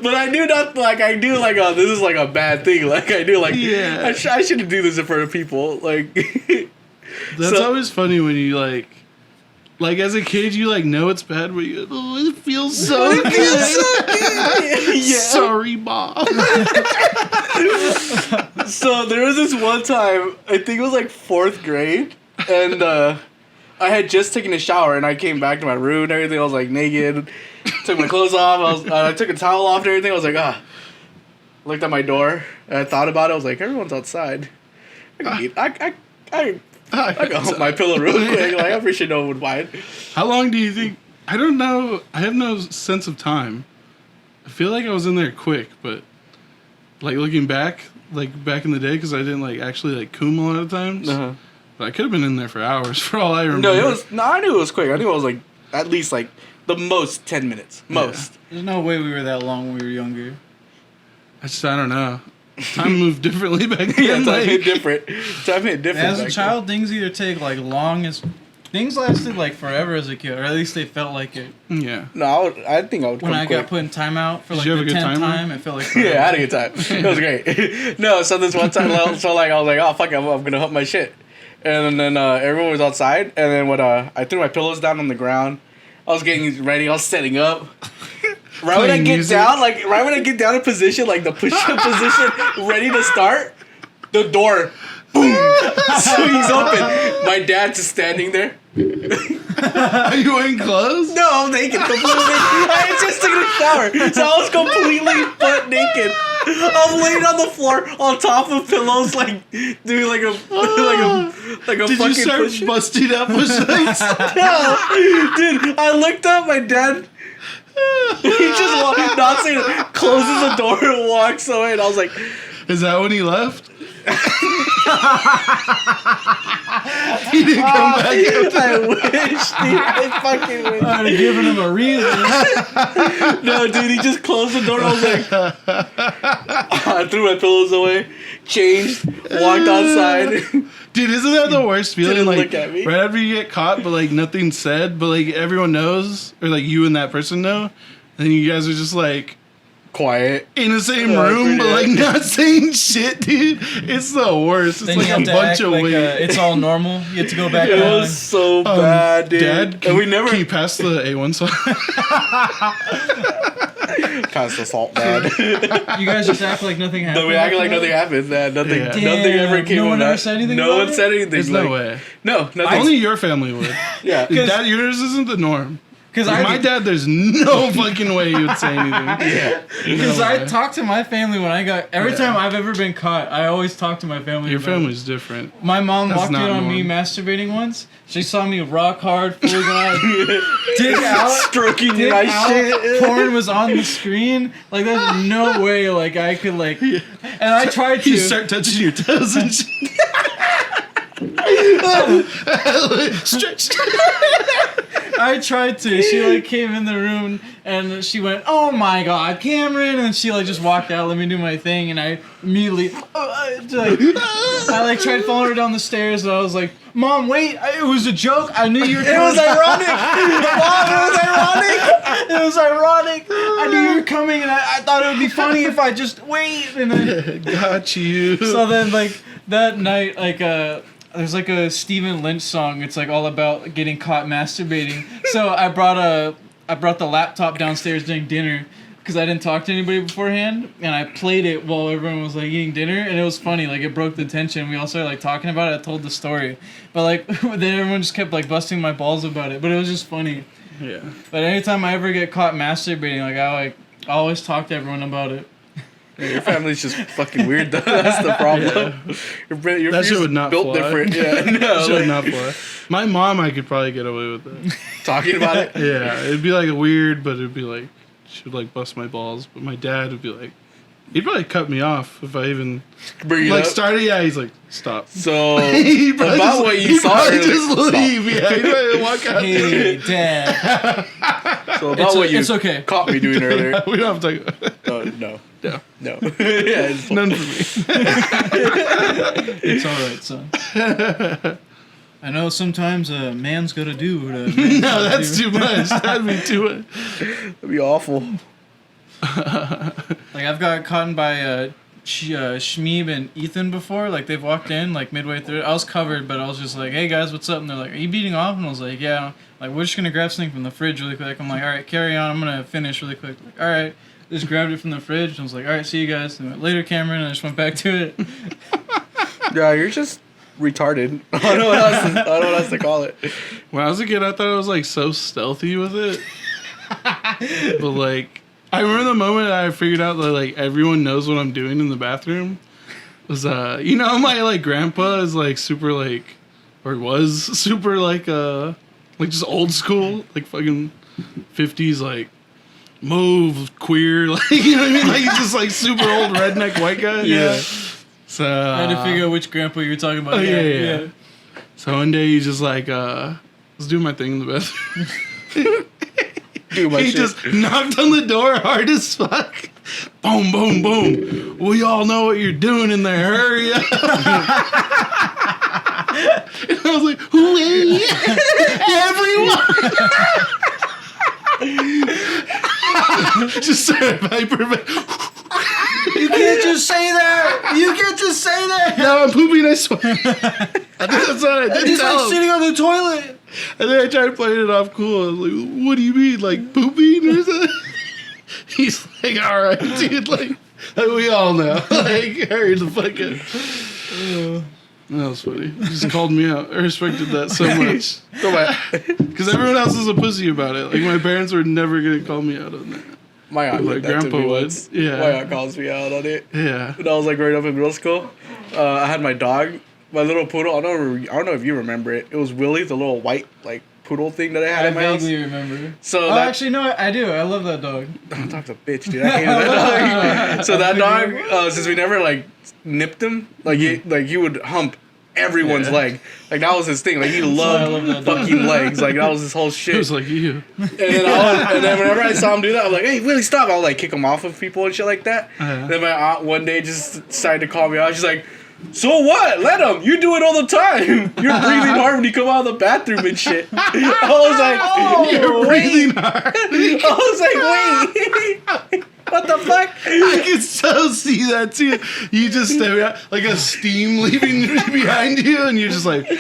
But I do not like. I do like. Oh, this is like a bad thing. Like I do like. Yeah. I shouldn't do this in front of people. Like. That's always funny when you like as a kid you like know it's bad, but you it feels so good. Yeah. Sorry, mom. So there was this one time, I think it was like 4th grade, and I had just taken a shower and I came back to my room and everything. I was like naked, took my clothes off. I took a towel off and everything. I was like, looked at my door and I thought about it. I was like, everyone's outside. I can hump my pillow real quick. Like I'm pretty sure no one would mind. How long do you think? I don't know. I have no sense of time. I feel like I was in there quick, but like looking back, like back in the day, because I didn't like actually like coom a lot of times. But I could have been in there for hours for all I remember. No, I knew it was quick. I knew it was like at least like the most 10 minutes. Most. There's no way we were that long when we were younger. I don't know. Time moved differently back then. Yeah, time like, hit different. Time hit different. As a back child, things either take like long as things lasted like forever as a kid, or at least they felt like it. yeah. then. No, I think I would. When come I quick. got put in timeout for Did like you have the a good 10th timer? time, it felt like forever. Yeah, I had a good time. It was great. No, so this one time, so like I was like, oh fuck, I'm gonna hump my shit, and then everyone was outside, and then when I threw my pillows down on the ground, I was getting ready, I was setting up. Right when I Playing get music. down, right when I get down in position, like the push-up position, ready to start, the door, boom, swings open. My dad's just standing there. Are you wearing clothes? No, I'm naked, completely. I had just taken a shower, so I was completely butt naked. I'm laying on the floor on top of pillows, like doing like a Did fucking you start push-up. busting up push-ups? No, dude, I looked up, my dad. He just not saying it, closes the door and walks away, and I was like, Is that when he left? He didn't come back. I wish, dude. I fucking wish. I'd have given him a reason. No, dude, he just closed the door. I was like, I threw my pillows away, changed, walked outside. Dude, isn't that the worst feeling? Didn't Like, look at me. right after you get caught, but like nothing's said, but like everyone knows, or like you and that person know, and then you guys are just like Quiet. in the same Awkward, room, but like yeah. not saying shit, dude. It's the worst. It's Then like you a have to bunch act of like weight. it's all normal. You have to go back It on. was so bad, dude. Dad, and we never can you pass the A1 salt? pass the salt, Dad. You guys just act like nothing happened. No, we acted like nothing happened. Dad. Nothing. Yeah. Nothing Damn, ever came. no of one that. ever said anything No about one it? said anything. There's like, no way. No, nothing. Only your family would. Yeah. Dad, yours isn't the norm. Because My dad, there's no fucking way he would say anything. Yeah. Because No I way. talked to my family when I got every Yeah. time I've ever been caught. I always talk to my family. Your about it. family's different. My mom That's walked in not on me normal. masturbating once. She saw me rock hard, fully glad, dick out, Stroking dick my out. shit. Porn was on the screen. Like there's no way. Like I could like, and I tried You to. start touching your toes and shit. Stretch. I tried to. She like came in the room and she went, "Oh my God, Cameron!" And she like just walked out, let me do my thing, and I immediately, I like tried following her down the stairs, and I was like, "Mom, wait! It was a joke. I knew you were." It was ironic. Mom, it was ironic. It was ironic. I knew you were coming, and I thought it would be funny if I just wait. And then, Got you. so then like that night, like there's like a Stephen Lynch song. It's like all about getting caught masturbating. So I brought the laptop downstairs during dinner because I didn't talk to anybody beforehand, and I played it while everyone was like eating dinner, and it was funny. Like it broke the tension. We all started like talking about it. I told the story, but like then everyone just kept like busting my balls about it. But it was just funny. Yeah. But anytime I ever get caught masturbating, I always talk to everyone about it. Your family's just fucking weird, though. That's the problem. Your That shit would not built fly. different. Yeah, no, That shit would like, not fly. My mom, I could probably get away with that. talking about it. Yeah, it'd be like weird, but it'd be like she would like bust my balls. But my dad would be like, he'd probably cut me off if I even Bring it like up. started. Yeah, he's like, stop. So He'd probably about what you he'd saw probably earlier. just Stop. leave. Yeah, he'd probably walk out. Hey, Dad. So about what you it's okay. caught me doing earlier. We don't have to talk about it. No. No, No. Yeah, it's none for me. It's all right, son. I know sometimes a man's got to do what a man's No, gotta that's do. too much. That'd be too much. That'd be awful. Like I've got caught by Shmeat and Ethan before. Like they've walked in like midway through. I was covered, but I was just like, "Hey guys, what's up?" And they're like, "Are you beating off?" And I was like, "Yeah." Like we're just gonna grab something from the fridge really quick. I'm like, "All right, carry on. I'm gonna finish really quick." Like, all right. Just grabbed it from the fridge and was like, "All right, see you guys." And went, later, Cameron. And I just went back to it. Yeah, you're just retarded. I don't know what else to call it. When I was a kid, I thought I was like so stealthy with it. But like, I remember the moment I figured out that like everyone knows what I'm doing in the bathroom. Was you know, my like grandpa is like super like, or was super like just old school, like fucking 50s like mauve queer, like, you know what I mean? Like he's just like super old redneck white guy. Yeah. So I had to figure out which grandpa you were talking about. Oh, yeah. So one day he just like was doing my thing in the bathroom. Do my He shit. just knocked on the door hard as fuck. Boom, boom, boom. We all know what you're doing in there. Hurry up. And I was like, who is everyone? Just started hyper. You can't just say that. You can't just say that. Now I'm pooping, I swear. I think that's what I did. He's Tell like him. sitting on the toilet. And then I tried playing it off cool. I was like, what do you mean? Like pooping or something? He's like, all right, dude. Like we all know. Like, hurry the fuck up. That was funny. He just called me out. I respected that so much. Because everyone else is a pussy about it. Like, my parents were never going to call me out on that. My aunt Like, did that to Grandpa me would. once. Yeah. My aunt calls me out on it. Yeah. When I was like growing up in middle school, I had my dog, my little poodle. I don't know if you remember it. It was Willie, the little white like poodle thing that I had I in my house. vaguely remember. So Actually, no, I do. I love that dog. Don't talk to bitch, dude. I hate that dog. So that dog, since we never like nipped him, like he would hump everyone's leg. Like that was his thing. Like he why I loved love that dog. fucking legs. Like that was his whole shit. It was like you. And then whenever I saw him do that, I'm like, hey, Willie, stop. I'll like kick him off of people and shit like that. Uh-huh. Then my aunt one day just decided to call me out. She's like, so what? Let him. You do it all the time. You're breathing hard when you come out of the bathroom and shit. I was like, You're breathing hard. I was like, wait. What the fuck? I can so see that too. You just step out like a steam leaving behind you, and you're just like, Yeah.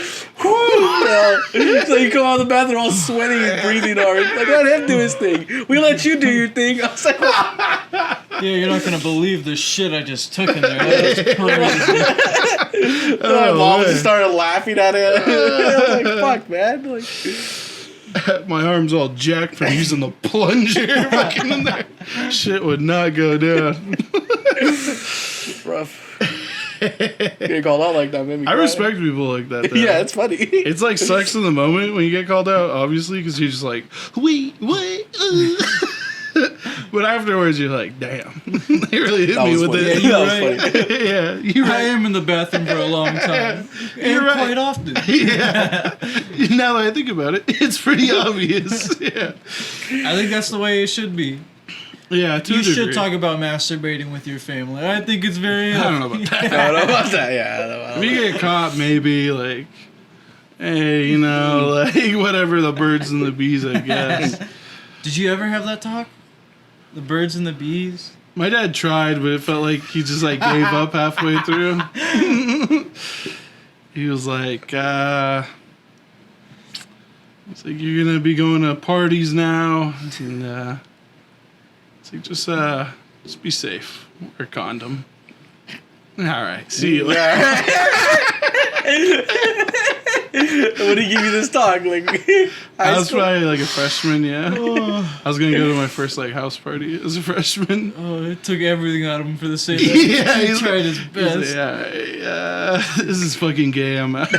So you come out of the bathroom all sweaty and breathing hard. Like, let him do his thing. We let you do your thing. I was like, Yeah, you're not gonna believe the shit I just took in there. That was crazy. my mom man. just started laughing at it. I was like, fuck, man. Like, my arm's all jacked from using the plunger fucking in there. Shit would not go down. rough. Getting called out like that made me I cry. respect people like that, though. Yeah, it's funny. It's like sucks in the moment when you get called out, obviously, because you're just like, wait, what? But afterwards, you're like, damn. They really hit That me was with funny. it. Yeah, That was right. funny. Yeah, you're I right. am in the bathroom for a long time. You're And right. quite often. Yeah. Now that I think about it, it's pretty obvious. Yeah. I think that's the way it should be. Yeah, to You a should degree. talk about masturbating with your family. I think it's very. I don't know about that. I don't know about that. Yeah, I don't know If about you that. get caught, maybe, like, hey, you know, like, whatever, the birds and the bees, I guess. Did you ever have that talk? The birds and the bees? My dad tried, but it felt like he just, like, gave up halfway through. He was like, it's like, you're gonna be going to parties now, and, it's like, just be safe. Wear a condom. All right, see you later. When did he give you this talk? Like, I was probably like a freshman, yeah. I was gonna go to my first like house party as a freshman. Oh, it took everything out of him for the sake of Yeah, He he's tried like- his best. He's like, yeah, this is fucking gay. I'm out.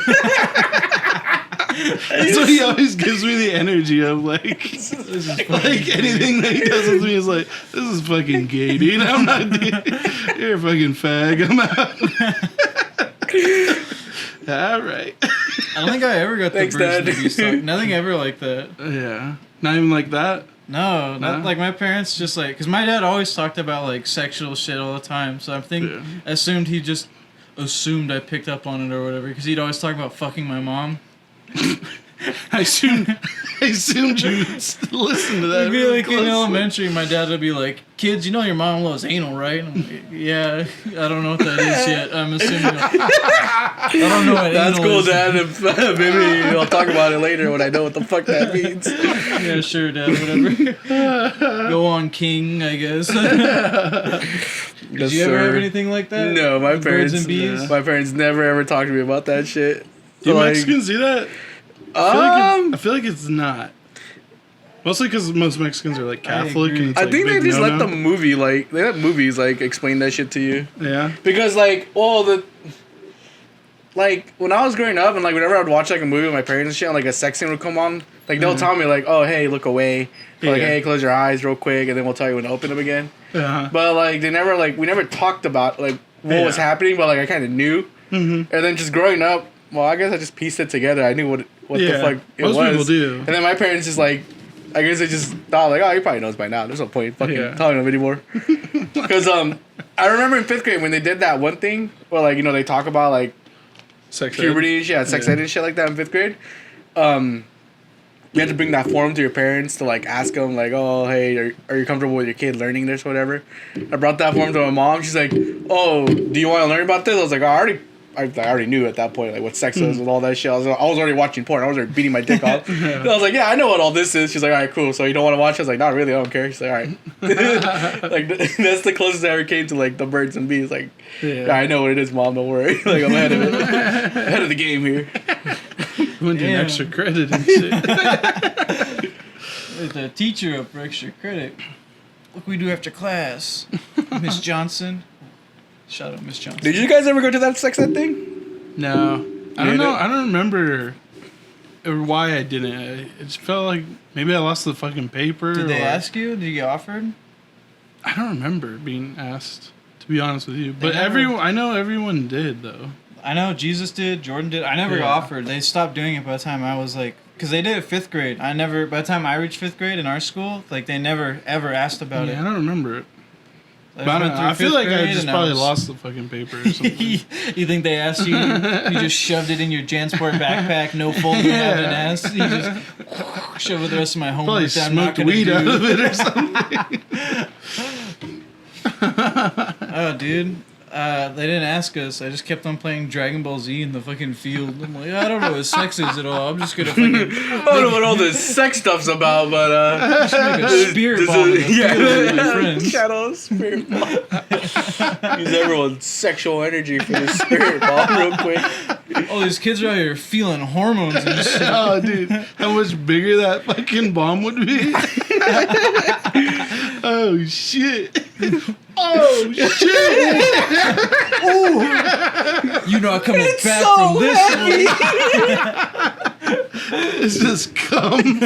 That's what he always gives me the energy of, like anything that he does with me is like, this is fucking gay, dude. I'm not. You're a fucking fag. I'm out. All right. I don't think I ever got Thanks, the birds and Dad. the bees talk. Nothing ever like that. Yeah. Not even like that. No, not No? like my parents just like, because my dad always talked about like sexual shit all the time. So I think, Yeah. assumed he just assumed I picked up on it or whatever, because he'd always talk about fucking my mom. I assumed you would listen to that. It'd be really like in closely. elementary, my dad would be like, "Kids, you know your mom loves anal, right?" And I'm like, yeah, I don't know what that is yet. I'm assuming. I don't know what That's anal cool, is. Dad. If, maybe I'll talk about it later when I know what the fuck that means. Yeah, sure, Dad. Whatever. Go on, King. I guess. Did you ever have anything like that? No, my With parents. Birds and bees. My parents never ever talked to me about that shit. Do Like, Mexicans do that? I feel like it's not. Mostly because most Mexicans are like Catholic, agree. and it's I like think they big just let no-no. the movie they let movies like explain that shit to you. Yeah. Because like when I was growing up and like whenever I'd watch like a movie with my parents and shit and like a sex scene would come on, like they'll tell me like, oh hey, look away. Or, like, Yeah. hey, close your eyes real quick, and then we'll tell you when to open them again. Yeah. But like we never talked about like what was Yeah. happening, but like I kind of knew. Mm-hmm. And then just growing up, well, I guess I just pieced it together. I knew what the fuck it most was. people do. And then my parents just like, I guess they just thought like, oh, he probably knows by now. There's no point fucking telling him anymore. Because I remember in 5th grade when they did that one thing where like, you know, they talk about like Sex puberty and shit, sex ed and shit like that in 5th grade. You had to bring that form to your parents to like ask them like, oh, hey, are you comfortable with your kid learning this or whatever? I brought that form to my mom. She's like, oh, do you want to learn about this? I was like, I already knew at that point like what sex was and all that shit. I was already watching porn. I was already beating my dick off. And I was like, yeah, I know what all this is. She's like, all right, cool. So you don't want to watch? I was like, not really. I don't care. She's like, all right. Like that's the closest I ever came to like the birds and bees. Like, yeah, I know what it is, Mom. Don't worry. Like I'm ahead of it. Ahead of the game here. Went to an extra credit and shit. The teacher up for extra credit. Look, we do after class. Miss Johnson. Shout out Miss Johnson. Did you guys ever go to that sex ed thing? No. I don't know. I don't remember why I didn't. It just felt like maybe I lost the fucking paper. Did they ask you? Did you get offered? I don't remember being asked, to be honest with you. But I know everyone did, though. I know Jesus did, Jordan did. I never got offered. They stopped doing it by the time I was like, because they did it 5th grade. By the time I reached 5th grade in our school, like they never ever asked about it. I don't remember it. But I feel like I just probably lost the fucking paper or something. You think they asked you? You just shoved it in your JanSport backpack, no folder, having asked. You just shoved the rest of my homework. Probably smoked weed out of it or something. Oh, dude. They didn't ask us. I just kept on playing Dragon Ball Z in the fucking field. I'm like, I don't know what sex is at all. I'm just gonna fucking... I don't know what all this sex stuff's about, but just make a spirit bomb in the field with my friends. Shadow spirit bomb. Use everyone's sexual energy for the spirit bomb real quick. All these kids are out here feeling hormones and shit. Oh, dude, how much bigger that fucking bomb would be? Oh shit! Oh shit! Ooh. You're not coming back so from this one. It's just cum.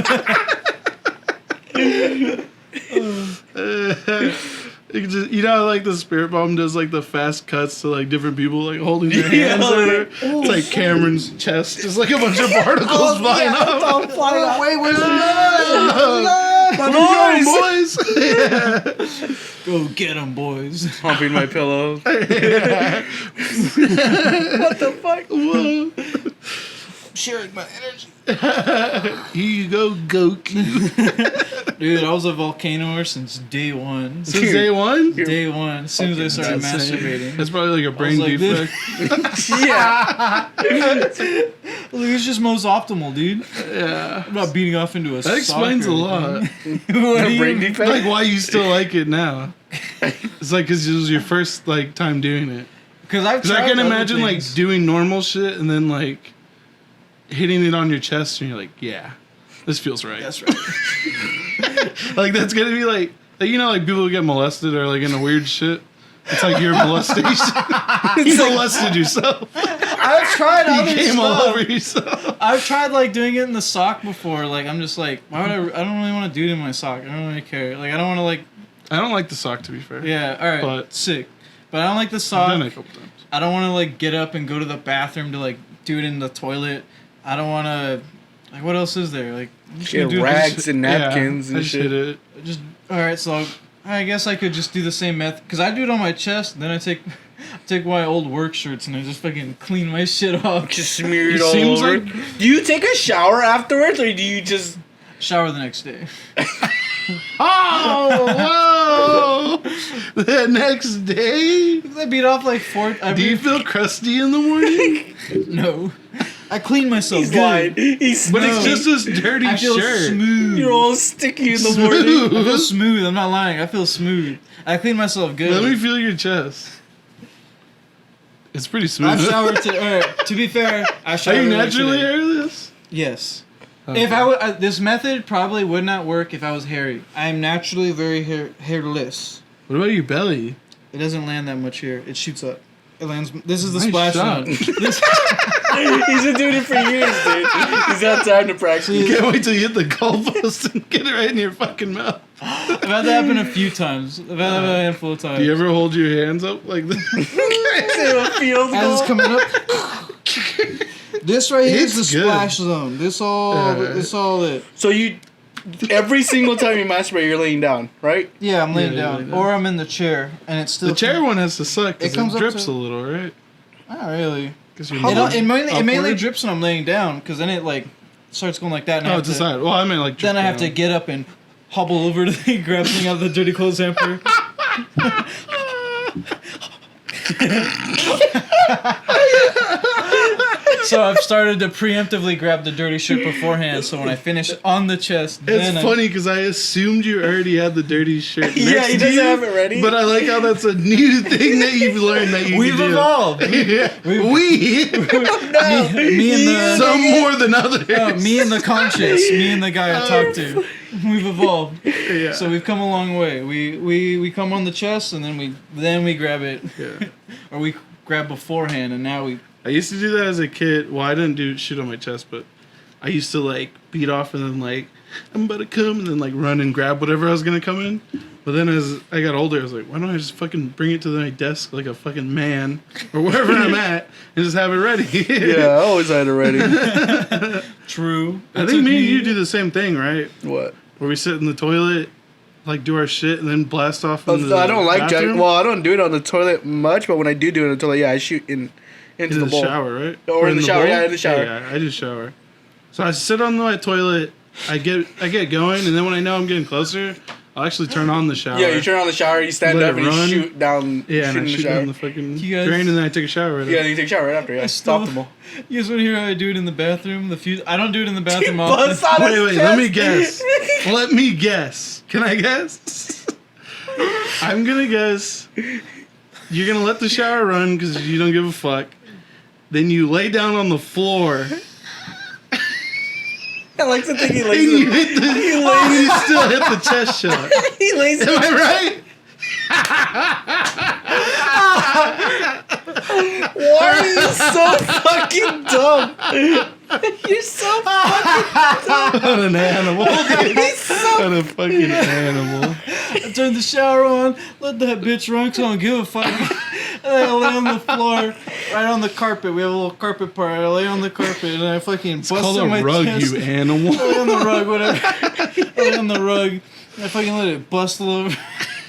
You know how, like, the spirit bomb does like the fast cuts to like different people like holding their hands over. It's like Cameron's chest, just like a bunch of particles flying up. Wait, where's boys? Go get them, boys. Pumping my pillow. What the fuck? Whoa. Sharing my energy. Here you go, Goku. Dude, I was a volcano since day one. Since day one? Day one. As soon as I started masturbating. That's probably like a brain defect. Yeah. Well, it was just most optimal, dude. Yeah. I'm not beating off into a That explains a lot. Brain defect? Like why you still like it now. It's like because it was your first like time doing it. Because I can imagine like doing normal shit and then like hitting it on your chest and you're like, yeah, this feels right. That's right. Like that's gonna be like you know, like people who get molested or like into weird shit. It's like your molestation. You molested yourself. I've tried other You came stuff. all over yourself. I've tried like doing it in the sock before. Like I'm just like, why would I don't really want to do it in my sock. I don't really care. Like I don't want to like. I don't like the sock, to be fair. Yeah. All right. But sick. But I don't like the sock. I've done it a couple times. I don't want to like get up and go to the bathroom to like do it in the toilet. I don't want to. Like what else is there? Like Yeah, rags and napkins and I just shit. hit it. Just all right. So I guess I could just do the same method because I do it on my chest. Then I take my old work shirts and I just fucking clean my shit off. Just smear it It all seems over. like- Do you take a shower afterwards, or do you just... Shower the next day. Oh, whoa! The next day? I beat off like 4. Do you feel crusty in the morning? No. I clean myself He's good. lying. He's But it's sticky. just this dirty I feel shirt. smooth. You're all sticky in the morning. I feel smooth. I'm not lying. I feel smooth. I clean myself good. Let me feel your chest. It's pretty smooth. I've showered to be fair, I Are showered you earlier naturally today. hairless? Yes. Okay. If I would, this method probably would not work if I was hairy. I am naturally very hairless. What about your belly? It doesn't land that much hair. It shoots up. It lands. This is the Nice splash shot. zone. He's been doing it for years, dude. He's had time to practice. You can't wait till you hit the goalpost and get it right in your fucking mouth. I've had that happen a few times. I've had that a handful of times. Do you ever hold your hands up like this? Field As it's goal. coming up. This right here is It's the good. splash zone. This all it. So you, every single time you masturbate, you're laying down, right? Yeah, I'm laying Yeah, you're down, laying down. or I'm in the chair, and it's still The chair one has to suck because It comes it up drips to- a little, right? Not really. Because It, don't, it mainly drips when I'm laying down, because then it like starts going like that. And I Oh, have it's the to, side. Well, I mean, like. then I drip have to down. get up and hobble over to the grab something out of the dirty clothes hamper. So I've started to preemptively grab the dirty shirt beforehand, so when I finish on the chest, then It's funny because I assumed you already had the dirty shirt. Yeah, next he to doesn't you, have it ready. But I like how that's a new thing that you've learned that you We've can do. evolved. Yeah. We. me and the Some more than others. me and the conscious, me and the guy I talked to, we've evolved. Yeah. So we've come a long way. We come on the chest and then we grab it, Yeah. or we grab beforehand, and now we. I used to do that as a kid. Well, I didn't do shit on my chest, but I used to like beat off and then like I'm about to come and then like run and grab whatever I was gonna come in. But then as I got older, I was like, why don't I just fucking bring it to my desk like a fucking man or wherever I'm at and just have it ready? Yeah, I always had it ready. True. I think me and you do the same thing, right? What? Where we sit in the toilet, like do our shit, and then blast off. In the I don't like bathroom. well, I don't do it on the toilet much, but when I do it on the toilet, yeah, I shoot into In the the bowl. shower, right? Or in the shower, bowl? yeah, in the shower. Yeah, I do shower. So I sit on my toilet. I get going, and then when I know I'm getting closer, I'll actually turn on the shower. Yeah, you turn on the shower, you stand Let up, it and you run. shoot down. Yeah, and in I the shoot shower. down the fucking You guys- drain, and then I take a shower. Right Yeah, after. then you take a shower right after. Yeah, it's optimal. You guys want to hear how I do it in the bathroom? I don't do it in the bathroom often. Bust on his Wait, let me chest. guess. Let me guess. Can I guess? I'm gonna guess. You're gonna let the shower run because you don't give a fuck. Then you lay down on the floor. I like to think he And lays. you hit the. And you still hit the chest shot. He lays. Am I right? Why are you so fucking dumb? You're so fucking. What an animal. He's so. What a fucking animal. I turn the shower on, let that bitch run, cause I don't give a fuck. And I lay on the floor, right on the carpet. We have a little carpet part. I lay on the carpet and I fucking bust Call on a my rug, chest. you animal. I lay on the rug, whatever. I lay on the rug. And I fucking let it bust all over my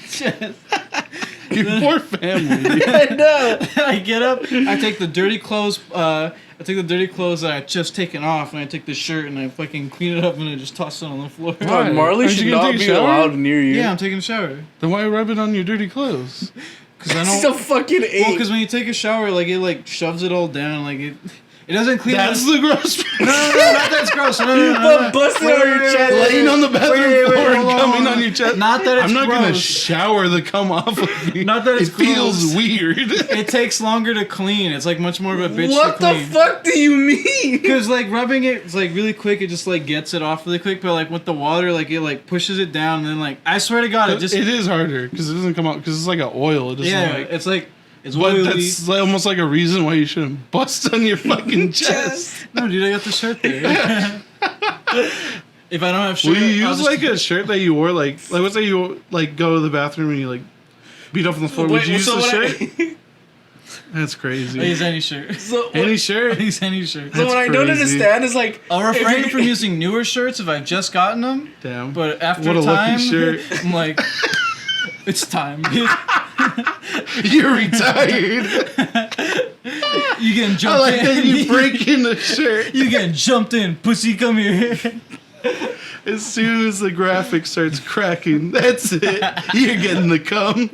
chest. Your poor family. Dude. I know. I get up. I take the dirty clothes. I take the dirty clothes that I just taken off, and I take the shirt and I fucking clean it up and I just toss it on the floor. Why? God, Marley Aren't should you gonna not take a be shower? allowed near you. Yeah, I'm taking a shower. Then why rub it on your dirty clothes? Cause I He's don't. a fucking Well, ape. because when you take a shower, like it like shoves it all down, like it doesn't clean. That's the gross part. No, not that's gross. No. But busting on your chest. Laying on the bathroom Wait, floor and hold on, coming hold on. on your chest. Not that it's I'm not gonna gross. shower the cum off of me. Not that it's it feels gross. weird. It takes longer to clean. It's like much more of a bitch What to the clean. fuck do you mean? Because like rubbing it's like really quick, it just like gets it off really quick. But like with the water, like it like pushes it down, and then like I swear to God, it just it is harder because it doesn't come out because it's like an oil. It doesn't yeah, like. it's like it's But oily. that's like, almost like a reason why you shouldn't bust on your fucking chest. No, dude, I got the shirt there. If I don't have shirt, Will you I'll use just- like a shirt that you wore like let's say you like go to the bathroom and you like beat off on the floor? Would you use the shirt? That's I crazy. use any shirt. So, Any I shirt? use any shirt. so what I don't crazy. understand is like I'll if refrain you- from using newer shirts if I've just gotten them. Damn. But after What a lucky time, shirt. I'm like, it's time. You're retired. You getting I jumped like in. that you break in the shirt. You getting jumped in, pussy. Come here. As soon as the graphic starts cracking, that's it. You're getting the cum.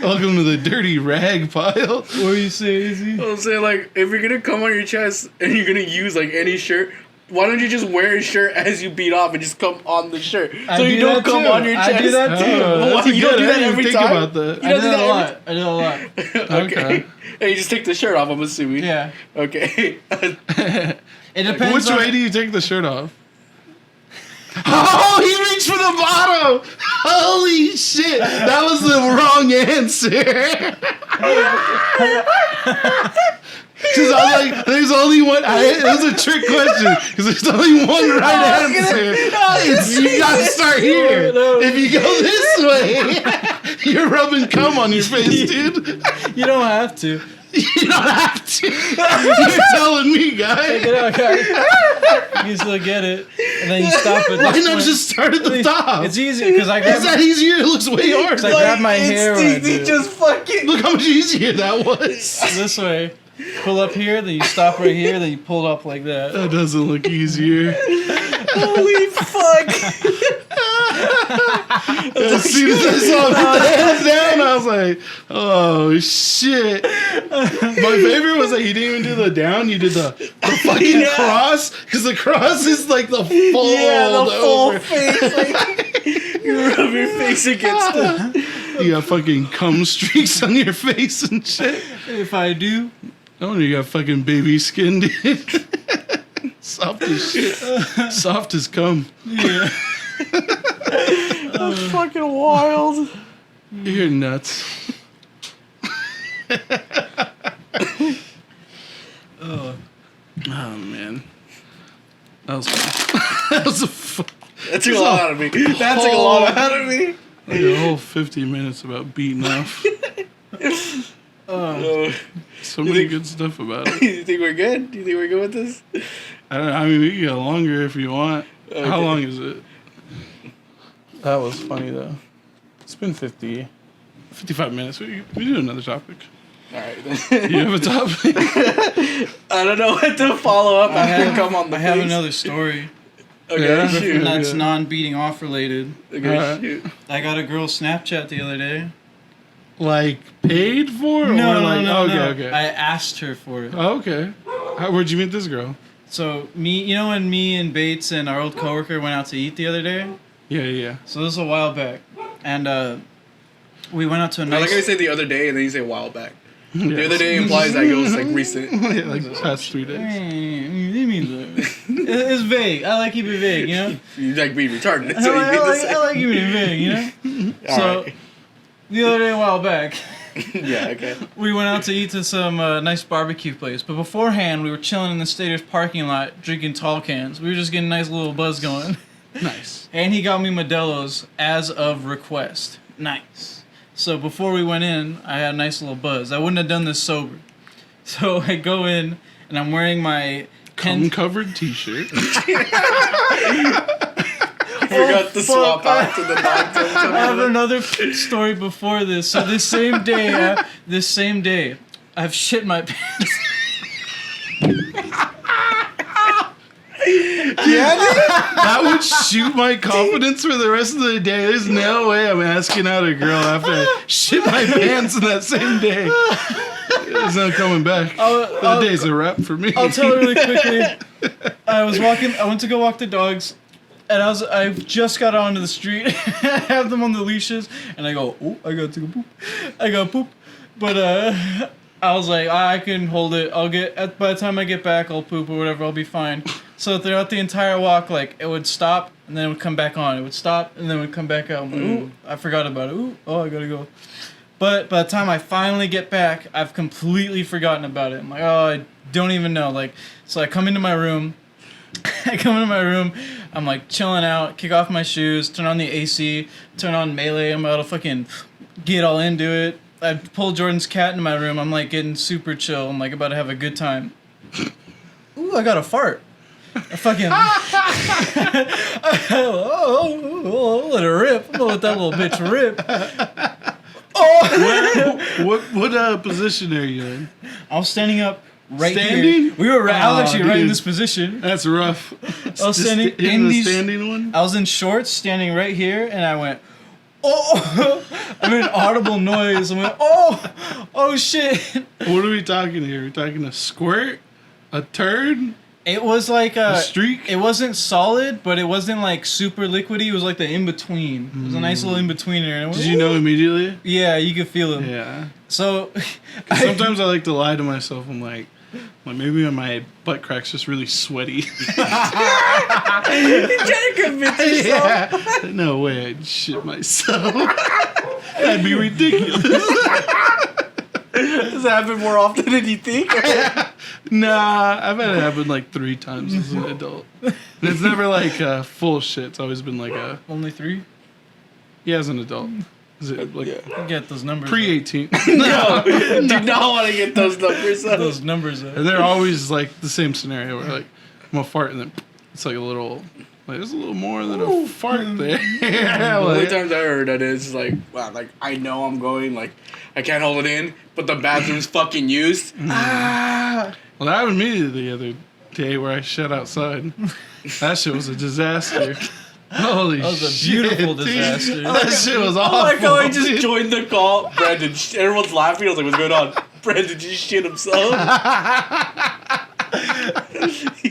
Welcome to the dirty rag pile. What do you say, Izzy? I'm saying like if you're gonna come on your chest and you're gonna use like any shirt, why don't you just wear a shirt as you beat off and just come on the shirt I so you do don't that come too. on your chest? I do that too. Oh, that's You don't good. do that I didn't every think time? about that. You I don't do do that a that lot. I do that a lot. Okay. And you just take the shirt off, I'm assuming. Yeah. Okay. It depends. Which on, way do you take the shirt off? Oh, he reached for the bottom! Holy shit! That was the wrong answer. Because I was like, there's only one. It was a trick question. Because there's only one right answer. You gotta start here. If you go this way, you're rubbing cum on your face, dude. You don't have to. You don't have to. You're telling me, guy. Check it out, guys. You still get it, and then you stop it. Why not just start at the top? It's easy because I grab. Is that easier? It looks way hard. I grab my hair when I do He it. just fucking. Look how much easier that was. This way. Pull up here, then you stop right here, then you pull up like that. That doesn't look easier. Holy fuck! As soon as I saw him put the hands down, I was like, oh shit. My favorite was that you didn't even do the down, you did the fucking cross, because the cross is like the fold The full over. face. Like, you rub your face against the. You got fucking cum streaks on your face and shit. If I do, Oh, you got fucking baby skin, dude. Soft as shit. Soft as cum. yeah. That's fucking wild. You're nuts. Oh. Oh man, that was fun. That was That took a lot out of me. That took a lot out of me. like a whole 50 minutes about beating off. So many good stuff about it. You think we're good? Do you think we're good with this? I don't know. I mean, we can go longer if you want. Okay. How long is it? That was funny though. It's been 55 minutes. We do another topic. All right. Then. You have a topic? I don't know what to follow up after come on the I have face. another story. Okay, Yeah. shoot. That's Yeah. non-beating off related. Okay, Alright. shoot. I got a girl Snapchat the other day. Like paid for? No, or like, no. Okay. I asked her for it. Oh, okay. Where'd you meet this girl? So when me and Bates and our old coworker went out to eat the other day. Yeah. So this was a while back, and we went out to a I like nice. how you say the other day and then you say a while back. Yeah. The other day implies that it was like recent. Yeah, like the past 3 days. It's vague. I like keeping it vague, you know. You like being retarded. I So you like, need I to like, say. I like keeping it vague, you know. So Alright. the other day, a while back, Yeah, okay. we went out to eat to some nice barbecue place. But beforehand, we were chilling in the Staters parking lot, drinking tall cans. We were just getting a nice little buzz going. Nice. And he got me Modelo's as of request. Nice. So before we went in, I had a nice little buzz. I wouldn't have done this sober. So I go in, and I'm wearing my Cum-covered t-shirt. Forgot to swap out to the I have non-cum. another story before this. So this same day, I've shit my pants. That would shoot my confidence for the rest of the day. There's no way I'm asking out a girl after I shit my pants in that same day. There's no coming back. That day's a wrap for me. I'll tell you really quickly. I went to go walk the dogs, and I just got onto the street. I have them on the leashes, and I go, oh, I got to go poop. I got poop. But I was like, I can hold it. By the time I get back, I'll poop or whatever. I'll be fine. So throughout the entire walk, like, it would stop, and then it would come back on. It would stop, and then it would come back out. I'm like, ooh, I forgot about it. Ooh, oh, I gotta go. But by the time I finally get back, I've completely forgotten about it. I'm like, oh, I don't even know. Like, so I come into my room. I'm like chilling out, kick off my shoes, turn on the AC, turn on Melee. I'm about to fucking get all into it. I pull Jordan's cat into my room. I'm like getting super chill. I'm like about to have a good time. Ooh, I got a fart. I fucking let it rip. I'm gonna let that little bitch rip. What position are you in? I was standing up right Standing? here. I was actually right in dude. this position. That's rough. I was standing in in the these. standing one. I was in shorts, standing right here, and I went, oh! I made an audible noise. I went, oh shit! What are we talking here? We're talking a squirt, a turd, It was like a streak. It wasn't solid, but it wasn't like super liquidy. It was like the in between. It was a nice little in betweener. Did you know immediately? Yeah, you could feel it. Yeah. So Sometimes I like to lie to myself. I'm like maybe my butt crack's just really sweaty. You trying to convince yourself? Yeah. No way I'd shit myself. That'd be ridiculous. Does that happen more often than you think? Nah, I've had it happen like 3 times as an adult. And it's never like full shit. It's always been like a... Only 3? Yeah, as an adult. Is it like You get those numbers. pre-18? No, do not want to get those numbers up. Those numbers. And they're always like the same scenario where like I'm gonna fart and then it's like a little... Like, there's a little more than a fart there. Yeah, The only like, times I heard that is like, wow, like I know I'm going, like I can't hold it in, but the bathroom's fucking used. Ah. well, that happened to me the other day where I shit outside. That shit was a disaster. Holy shit. That was a beautiful dude. disaster. That shit was awful. Oh my god, I just dude. joined the call. Brandon, everyone's laughing. I was like, what's going on? Brandon, did you shit himself?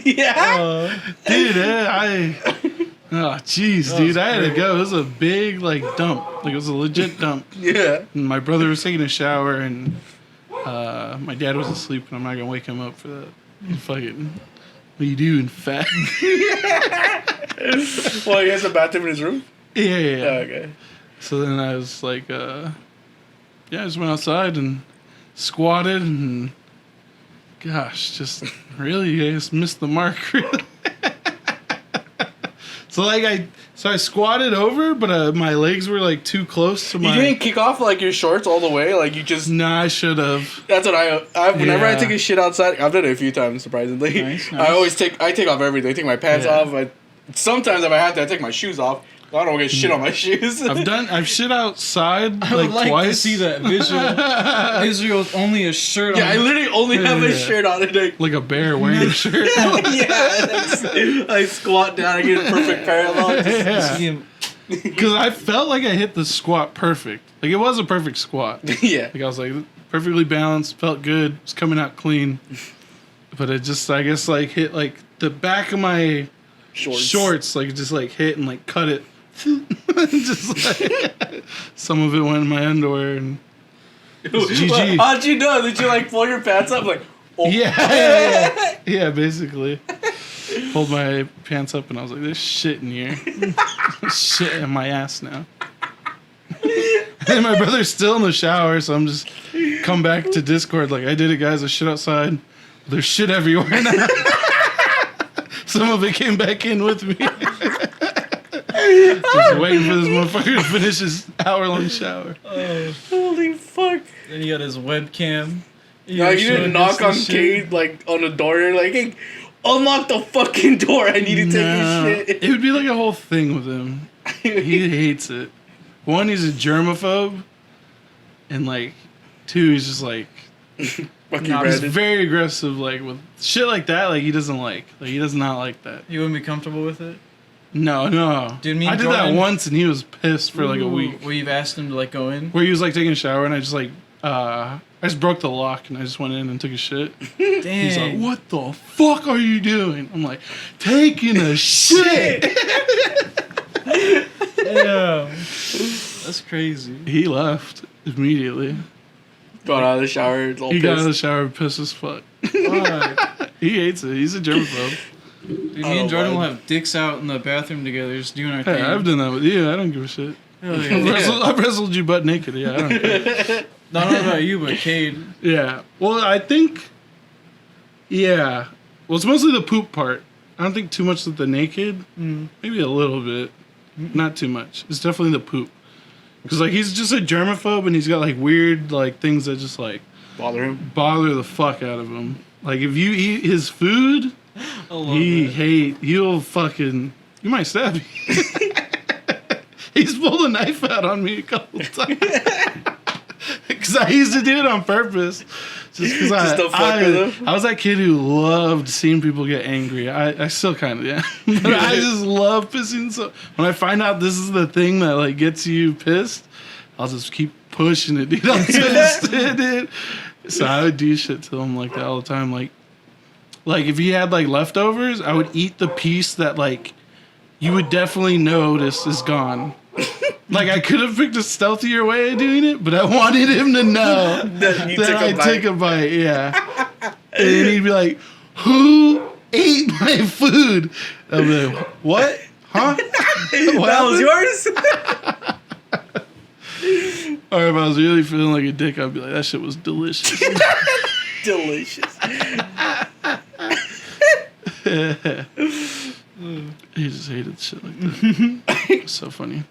Yeah. Dude, oh jeez, dude, I had to go. It was a big like dump. Like it was a legit dump. Yeah. And my brother was taking a shower and my dad was asleep and I'm not gonna wake him up for that. Fucking what are you doing, fat? Well, he has a bathroom in his room? Yeah. Oh, okay. So then I was like, I just went outside and squatted and gosh, just really, I just missed the mark. So I squatted over, but my legs were like too close to my. You didn't kick off like your shorts all the way, like you just. Nah, I should have. That's what I whenever I Yeah. take a shit outside, I've done it a few times surprisingly. Nice. I take off everything. I take my pants Yeah. off. Sometimes if I have to, I take my shoes off. I don't get shit on my shoes. I've shit outside I would like twice. to see that visual. Israel's only a shirt Yeah, on. I literally only have a Yeah. shirt on today. Like a bear wearing a shirt. Yeah, I squat down, I get a perfect parallel. Yeah. Because I felt like I hit the squat perfect. Like it was a perfect squat. Yeah. Like I was like perfectly balanced, felt good, was coming out clean. But it just, I guess, like hit like the back of my shorts, like just like hit and like cut it. Just like some of it went in my underwear and GG. How'd you know? Did you like pull your pants up like? Oh. Yeah, basically. Pulled my pants up and I was like, "There's shit in here, shit in my ass now." And my brother's still in the shower, so I'm just come back to Discord like, "I did it, guys. I shit outside. There's shit everywhere now." Some of it came back in with me. Just waiting for this motherfucker to finish his hour-long shower. Holy fuck! Then he got his webcam. No, you didn't knock on Cade like on the door. You're like, "Hey, unlock the fucking door. I need to take this shit." It would be like a whole thing with him. He hates it. One, he's a germaphobe, and like, two, he's just like, Fuck you, he's Brandon. very aggressive. Like with shit like that, like he doesn't like. Like he does not like that. You wouldn't be comfortable with it? No. Dude, me I and did that Jordan- once, and he was pissed for like a week. Where you've asked him to like go in? Where he was like taking a shower, and I just like, I just broke the lock, and I just went in and took a shit. Dang. He's like, "What the fuck are you doing?" I'm like, "Taking a shit." Yeah. That's crazy. He left immediately. Got out of the shower. It's all He got out of the pissed. shower pissed as fuck. Fuck. He hates it. He's a germaphobe. Dude, me and Jordan will have dicks out in the bathroom together, just doing our Hey, thing. I've done that with you. I don't give a shit. Hell I've wrestled you butt naked. Yeah, I don't care. Not about you, but Cade. Yeah. Well, I think. Yeah. Well, it's mostly the poop part. I don't think too much with the naked. Maybe a little bit. Not too much. It's definitely the poop. Because, like, he's just a germaphobe and he's got, like, weird, like, things that just, like, Bother him. bother the fuck out of him. Like, if you eat his food, he'll fucking, you might stab you. He's pulled a knife out on me a couple times. Because I used to do it on purpose. Just because I was that kid who loved seeing people get angry. I still kind of, yeah. But I just love pissing. So when I find out this is the thing that like gets you pissed, I'll just keep pushing it, dude. I'm twisted, dude. So I would do shit to him like that all the time. Like if he had like leftovers, I would eat the piece that like you would definitely notice is gone. Like I could have picked a stealthier way of doing it, but I wanted him to know that I took a bite. Yeah, and then he'd be like, "Who ate my food?" I'll be like, "What? Huh? What That was happened?" yours? Or if I was really feeling like a dick, I'd be like, "That shit was delicious." Delicious. He just hated shit like that. It's so funny.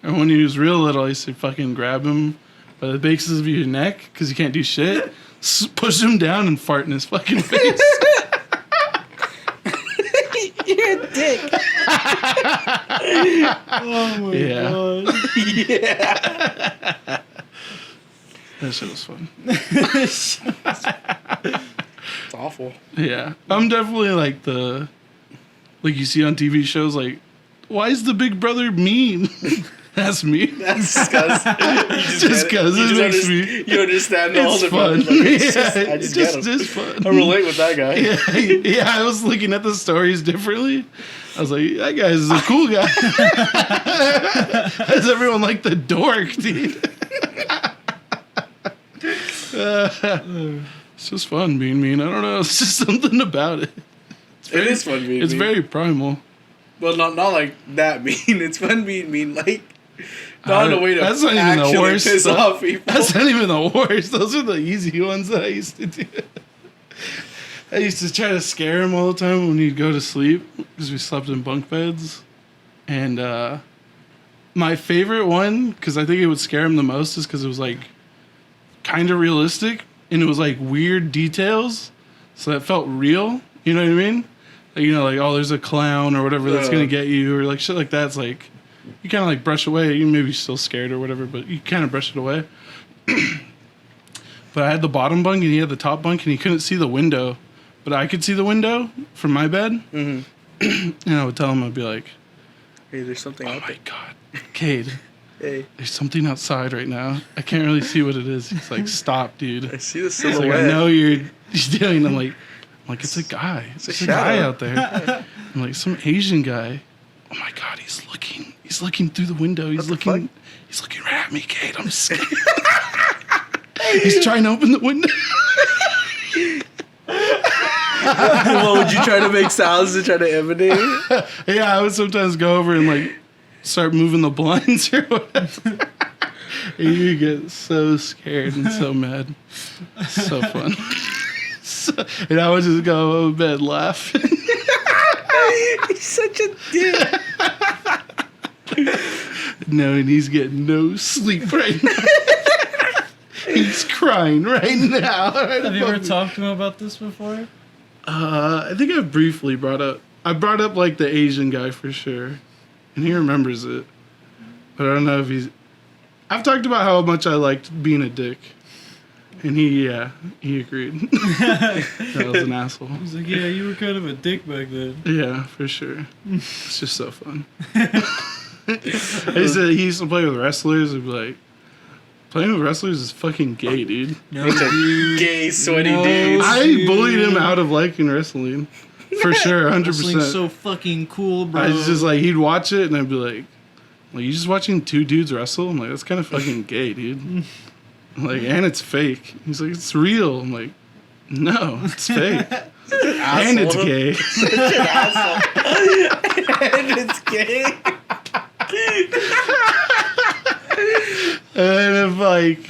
And when he was real little, I used to fucking grab him by the bases of your neck because you can't do shit. Push him down and fart in his fucking face. You're a dick. Oh my god. Yeah. That shit was fun. It's awful. Yeah. I'm definitely like like you see on TV shows, like, why is the big brother mean? That's me. That's disgusting. Just because it makes me. You understand all It's the fun. I just get him. Just fun. I relate with that guy. Yeah, I was looking at the stories differently. I was like, that guy is a cool guy. Has everyone like the dork, dude? It's just fun being mean. I don't know. It's just something about it. It is fun being It's mean. very primal. Well, not like that mean. It's fun being mean. Like, not in a way to That's not even the actually worst piss stuff. off people. That's not even the worst. Those are the easy ones that I used to do. I used to try to scare him all the time when he'd go to sleep because we slept in bunk beds. And my favorite one, because I think it would scare him the most, is because it was like kind of realistic and it was like weird details. So that felt real. You know what I mean? Like, you know, like, oh, there's a clown or whatever that's going to get you or like shit like that. It's like, you kind of like brush away. You maybe still scared or whatever, but you kind of brush it away. But I had the bottom bunk and he had the top bunk and he couldn't see the window. But I could see the window from my bed. Mm-hmm. And I would tell him, I'd be like, Hey, there's something oh out my there. God, Cade, Hey, there's something outside right now. I can't really see what it is. He's like, stop, dude. I see the It's like, silhouette. I know you're doing. I'm like, it's a guy. It's a guy shadow. out there. I'm like, some Asian guy. Oh my God, he's looking. He's looking through the window. He's looking. fuck? He's looking right at me, Kate. I'm scared. He's trying to open the window. Well, would you try to make sounds to try to emanate? Yeah, I would sometimes go over and like start moving the blinds or whatever. And you get so scared and so mad. So fun. And I would just go to bed laughing. He's such a dick. Knowing he's getting no sleep right now. He's crying right now. Have you ever talked to him about this before? I think I briefly brought up like the Asian guy for sure. And he remembers it. But I don't know if I've talked about how much I liked being a dick. And he agreed. That was an asshole. He's like, yeah, you were kind of a dick back then. Yeah, for sure. It's just so fun. He used to play with wrestlers. I'd be like, playing with wrestlers is fucking gay, dude. No, Bunch of dude. gay, sweaty No. dudes. I bullied him out of liking wrestling. For sure, 100%. Wrestling's so fucking cool, bro. I was just like, he'd watch it and I'd be like, you just watching two dudes wrestle? I'm like, that's kind of fucking gay, dude. I'm like, and it's fake. He's like, it's real. I'm like, no, it's fake. And it's gay. And it's gay. And if like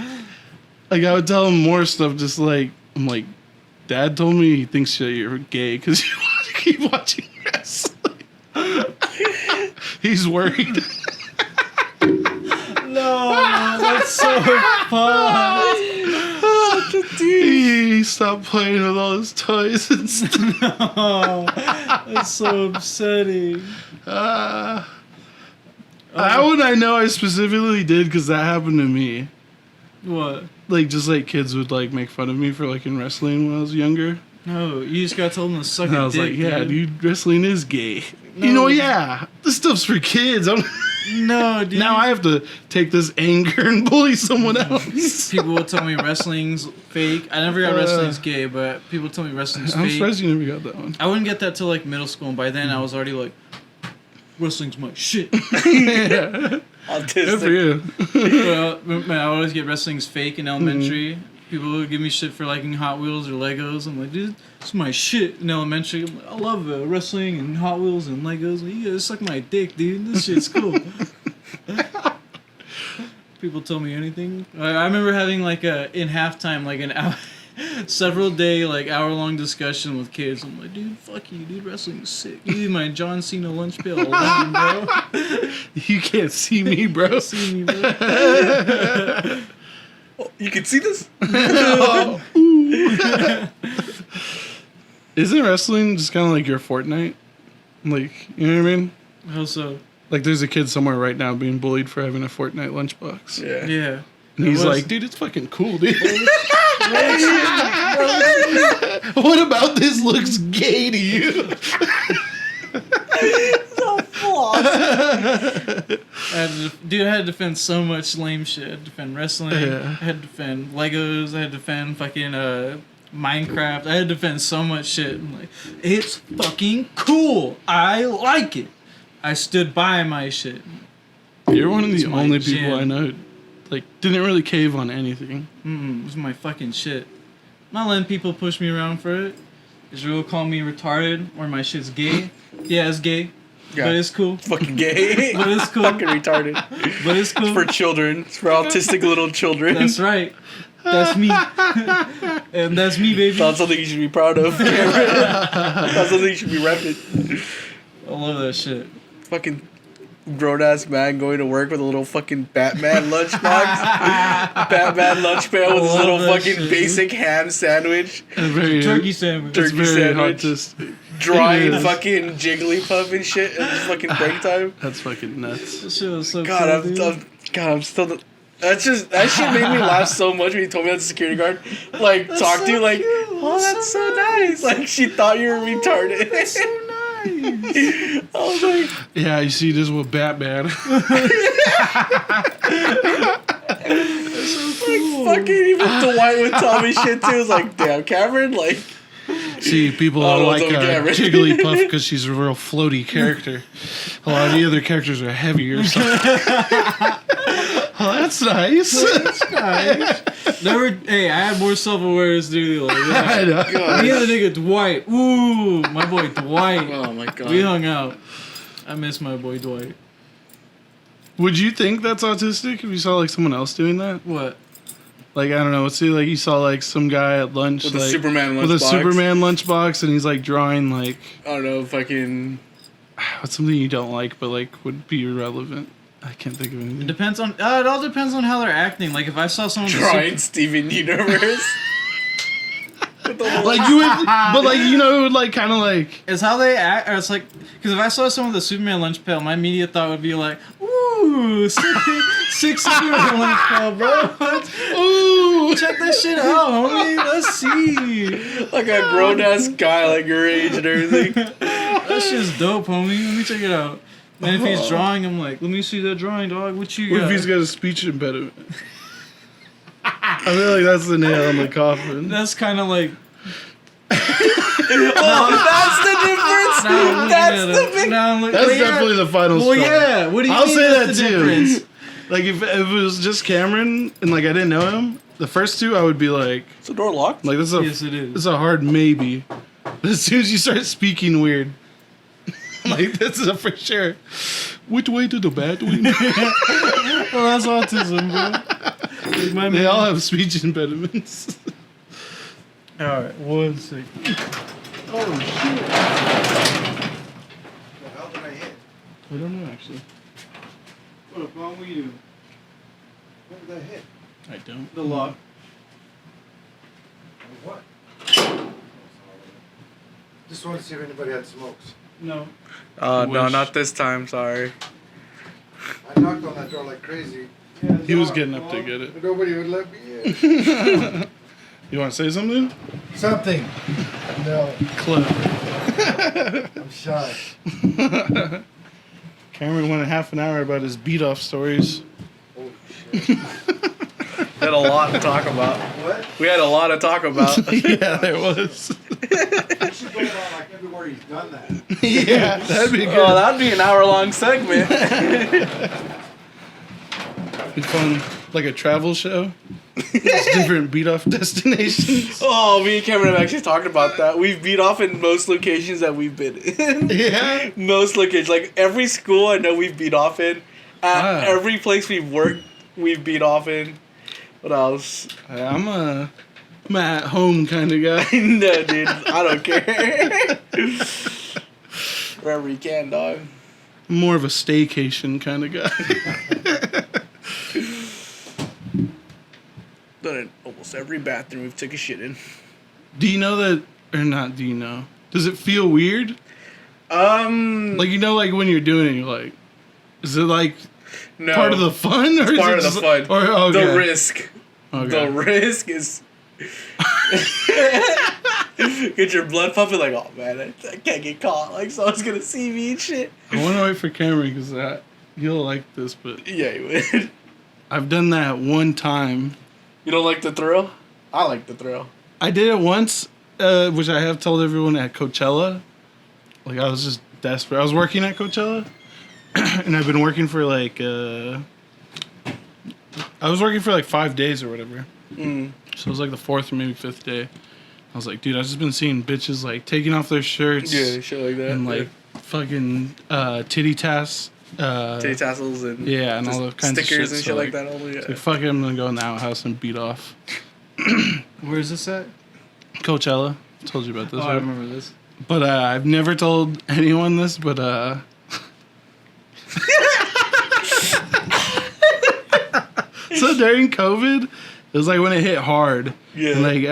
I would tell him more stuff, just like, I'm like, Dad told me he thinks that you're gay because you want to keep watching wrestling. He's worried. No, that's so fun. Such a dude. He stopped playing with all his toys and stuff. Oh, that's so upsetting. That one I know I specifically did because that happened to me. What? Like, just like kids would like make fun of me for like in wrestling when I was younger. No, you just gotta tell them to suck And I a was dick, like, yeah, dude, wrestling is gay. No. You know, yeah, this stuff's for kids. No, dude. Now I have to take this anger and bully someone else. People will tell me wrestling's fake. I never got wrestling's gay, but people tell me wrestling's I'm fake. surprised you never got that one. I wouldn't get that till like middle school, and by then I was already like, wrestling's my shit. Yeah. Good for Autistic. you. Well, man, I would always get wrestling's fake in elementary. People would give me shit for liking Hot Wheels or Legos. I'm like, dude, it's my shit in elementary. I'm like, I love wrestling and Hot Wheels and Legos. Like, you gotta suck my dick, dude. This shit's cool. People tell me anything. I remember having like in halftime, like an hour. several day, like hour-long discussion with kids. I'm like, dude, fuck you, dude. Wrestling's sick. You leave my John Cena lunch pail alone, bro. You can't see me, bro. See me, bro. Oh, you can see this? Isn't wrestling just kind of like your Fortnite? Like, you know what I mean? How so? Like, there's a kid somewhere right now being bullied for having a Fortnite lunchbox. Yeah. Yeah. And he's like, dude, it's fucking cool, dude. What about this looks gay to you? Dude, I had to defend so much lame shit. I had to defend wrestling. Yeah. I had to defend Legos. I had to defend fucking Minecraft. I had to defend so much shit. I'm like, it's fucking cool. I like it. I stood by my shit. You're one of the It's my only people jam. I know, like, didn't really cave on anything. It was my fucking shit. I'm not letting people push me around for it. Israel call me retarded or my shit's gay. Yeah, it's gay. Yeah. But it's cool. Fucking gay. But it's cool. Fucking retarded. But it's cool. It's for children. It's for autistic little children. That's right. That's me. And that's me, baby. That's something you should be proud of, Cameron. That's something you should be repping. I love that shit. Fucking grown ass man going to work with a little fucking Batman lunchbox. Batman lunch pail with his Love little that fucking shit. basic ham sandwich. Very, Turkey sandwich. It's turkey very sandwich. autistic. Drawing It is. fucking Jigglypuff and shit in his fucking break time. That's fucking nuts. That shit was so God, cool, dude. I'm still. That shit made me laugh so much when he told me that the security guard talked to you like, cute. oh, that's so nice. Like she thought you were retarded. That's so nice. I was like, Yeah, you see this with Batman. fucking even Dwight would tell me shit too. I was like, damn, Cameron, like. See, people Oh, like it's okay, right? Jigglypuff because she's a real floaty character. A lot of the other characters are heavier. So. Oh, that's nice. Nice. Never. Hey, I had more self-awareness, dude. Like, I know. me and the nigga Dwight. Ooh, my boy Dwight. Oh my god. We hung out. I miss my boy Dwight. Would you think that's autistic if you saw like someone else doing that? What? Like, I don't know. Let's say like you saw like some guy at lunch With like, a Superman lunchbox. with a Superman lunchbox, and he's like drawing like I don't know, fucking. what's something you don't like but like would be irrelevant. I can't think of It anything. depends on. It all depends on how they're acting. Like if I saw someone with Drawing Steven Universe. Like you would, but like you know, it would like kind of like it's how they act, or it's like because if I saw someone with a Superman lunch pail, my immediate thought would be like, "Ooh, six Superman lunch pail, bro! Ooh, check that shit out, homie. Let's see. Like a grown ass guy like your age and everything. That shit's dope, homie. Let me check it out." And if he's drawing, I'm like, "Let me see that drawing, dog. What you what got?" if he's got a speech impediment? I feel like that's the nail on the coffin. That's kind of like. Oh, that's the difference. Now I'm looking That's at the it. big. Now I'm looking- That's well, yeah. definitely the final Well, straw. yeah. What do you I'll mean say that's that the too. difference? Like if it was just Cameron and like I didn't know him, the first two I would be like Is the door locked? this is a Yes, it is. this is a hard maybe. But as soon as you start speaking weird, like this is a for sure. Which way to the bathroom? Well, that's autism, bro. Like my They man. all have speech impediments. All right, 1 second. Oh shit! The hell did I hit? I don't know actually. What wrong with you? What did I hit? I don't. The lock. What? Just wanted to see if anybody had smokes. No. No, Wish. not this time. Sorry. I knocked on that door like crazy. He was getting up to get it. But nobody would let me in. You want to say something? Something. No, Clever. I'm shy. Cameron went a half an hour about his beat off stories. Holy shit. We had a lot to talk about. What? We had a lot to talk about. Yeah, there was. That should go on like everywhere he's done that. Yeah, that'd be good. Oh, that'd be an hour-long segment. Be fun, like a travel show. Just different beat off destinations. Oh, me and Cameron have actually talked about that. We've beat off in most locations that we've been in. Yeah. Most locations, like every school I know we've beat off in. At Wow. every place we've worked, we've beat off in. What else? I'm I'm at home kind of guy. No, dude, I don't care. Wherever you can, dog. I'm more of a staycation kind of guy. Done in almost every bathroom we've took a shit in. Do you know that, or not? Do you know? Does it feel weird? Like you know, like when you're doing it, you're like, is it like no, part of the fun, or it's is part it of the just, fun. Or okay. The risk. Okay. The risk is get your blood pumping. Like, oh man, I can't get caught. Like someone's gonna see me and shit. I want to wait for Cameron because you'll like this, but Yeah, you would. I've done that one time. You don't like the thrill? I like the thrill. I did it once, which I have told everyone at Coachella. Like I was just desperate. I was working at Coachella, and I've been working for like I was working for like 5 days or whatever. Mm. So it was like the 4th or maybe 5th day. I was like, dude, I've just been seeing bitches like taking off their shirts. Yeah, shit like that. And like fucking titty tassels. titty tassels and Yeah, and just all the kinds of stickers shit. and So, shit like like, that. Only, it's like, fuck it, I'm gonna go in the outhouse and beat off. Where's this at? Coachella. I told you about this, Oh, I right? remember this. But I've never told anyone this, but so during COVID, it was like when it hit hard. Yeah. And like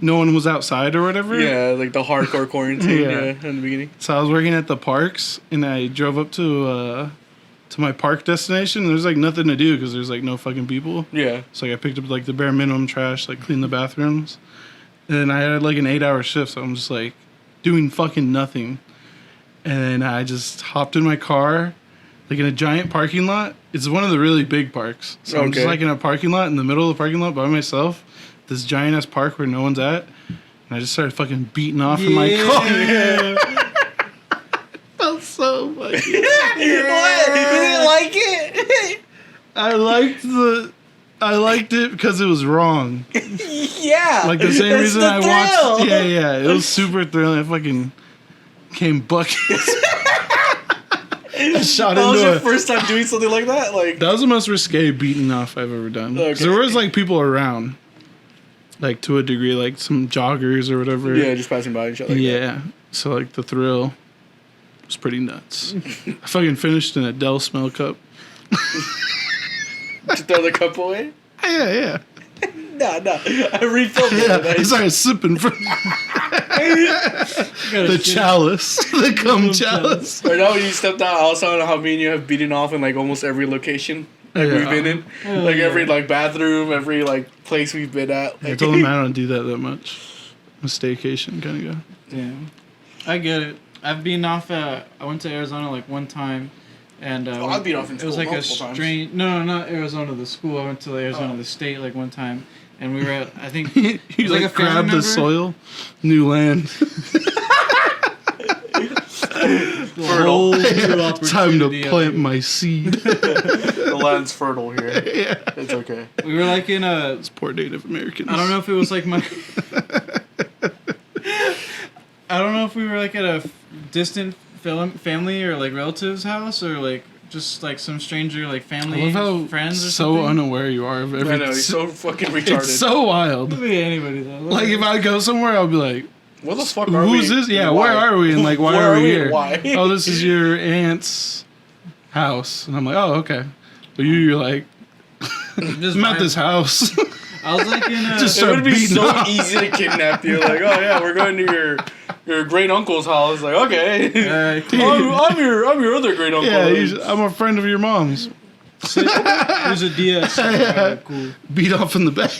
no one was outside or whatever. Yeah, like the hardcore quarantine. Yeah. Yeah, in the beginning. So I was working at the parks, and I drove up to my park destination. There's like nothing to do because there's like no fucking people. Yeah. So like I picked up like the bare minimum trash, like cleaned the bathrooms, and then I had like an 8-hour shift, so I'm just like doing fucking nothing. And then I just hopped in my car, like in a giant parking lot. It's one of the really big parks, so I'm just Okay. like in a parking lot in the middle of the parking lot by myself. This giant ass park where no one's at, and I just started fucking beating off in my car. Felt so fucking. What? You didn't like it? I liked it because it was wrong. Yeah. Like the same that's reason the I thrill. watched. Yeah. It was super thrilling. I fucking came buckets. I shot That was into your it. first time doing something like that? Like, That was the most risque beating off I've ever done. 'Cause Okay. there was like people around, like to a degree, like some joggers or whatever. yeah, just passing by and shit like that. Yeah. So like the thrill was pretty nuts. I fucking finished in a Dell smell cup. Did you throw the cup away? Yeah. No. I refilled it. Yeah. and I- I started sipping from the chalice, the cum chalice. Right now, when you stepped out, I was talking about how me and you have beaten off in like almost every location like Yeah. we've been in, Hell like yeah. every like bathroom, every like place we've been at. I Like, told him I don't do that much. I'm a staycation kind of guy. Damn. I get it. I've been off. I went to Arizona like one time, and I've been off in it was school like a multiple times. strange. No, not Arizona, the school. I went to Arizona, the state, like one time, and we were at. I think You was like like a family grab the member? soil, new land. the whole new Time to opportunity out plant there. my seed. the land's fertile here. Yeah. It's okay. We were like in a. Poor Native Americans. I don't know if it was like my. I don't know if we were like at a distant family or like relative's house or like just like some stranger like I family love how friends or so something. unaware you are of I everything. know, he's so fucking retarded. It's so wild. Could be anybody though. Like if I go somewhere, I'll be like, what the fuck are we? "Who's this? Yeah, and where why? are we? And like, why Where are we and here? Why? Oh, this is your aunt's house." And I'm like, "Oh, okay." But you're like, Just "I'm at vibe- this house." I was like in a. Just It start would be beating so off. easy to kidnap you. Like, oh yeah, we're going to your great uncle's house. Like, okay, Cool. I'm your other great uncle. Yeah, I'm a friend of your mom's. There's a DS. Alright, cool. Beat off in the back.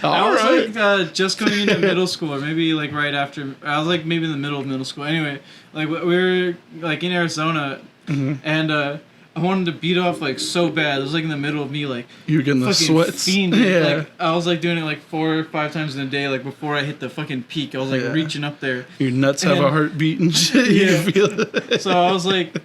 I All was right. like just coming into middle school, or maybe like right after. I was like maybe in the middle of middle school. Anyway, like we were like in Arizona, and I wanted to beat off like so bad. It was like in the middle of me like You're getting the fucking sweats. fiending. Yeah. Like I was like doing it like 4 or 5 times in a day. Like before I hit the fucking peak, I was like Yeah. reaching up there. Your nuts have And- a heartbeat and shit. You Yeah. can feel it. So I was like,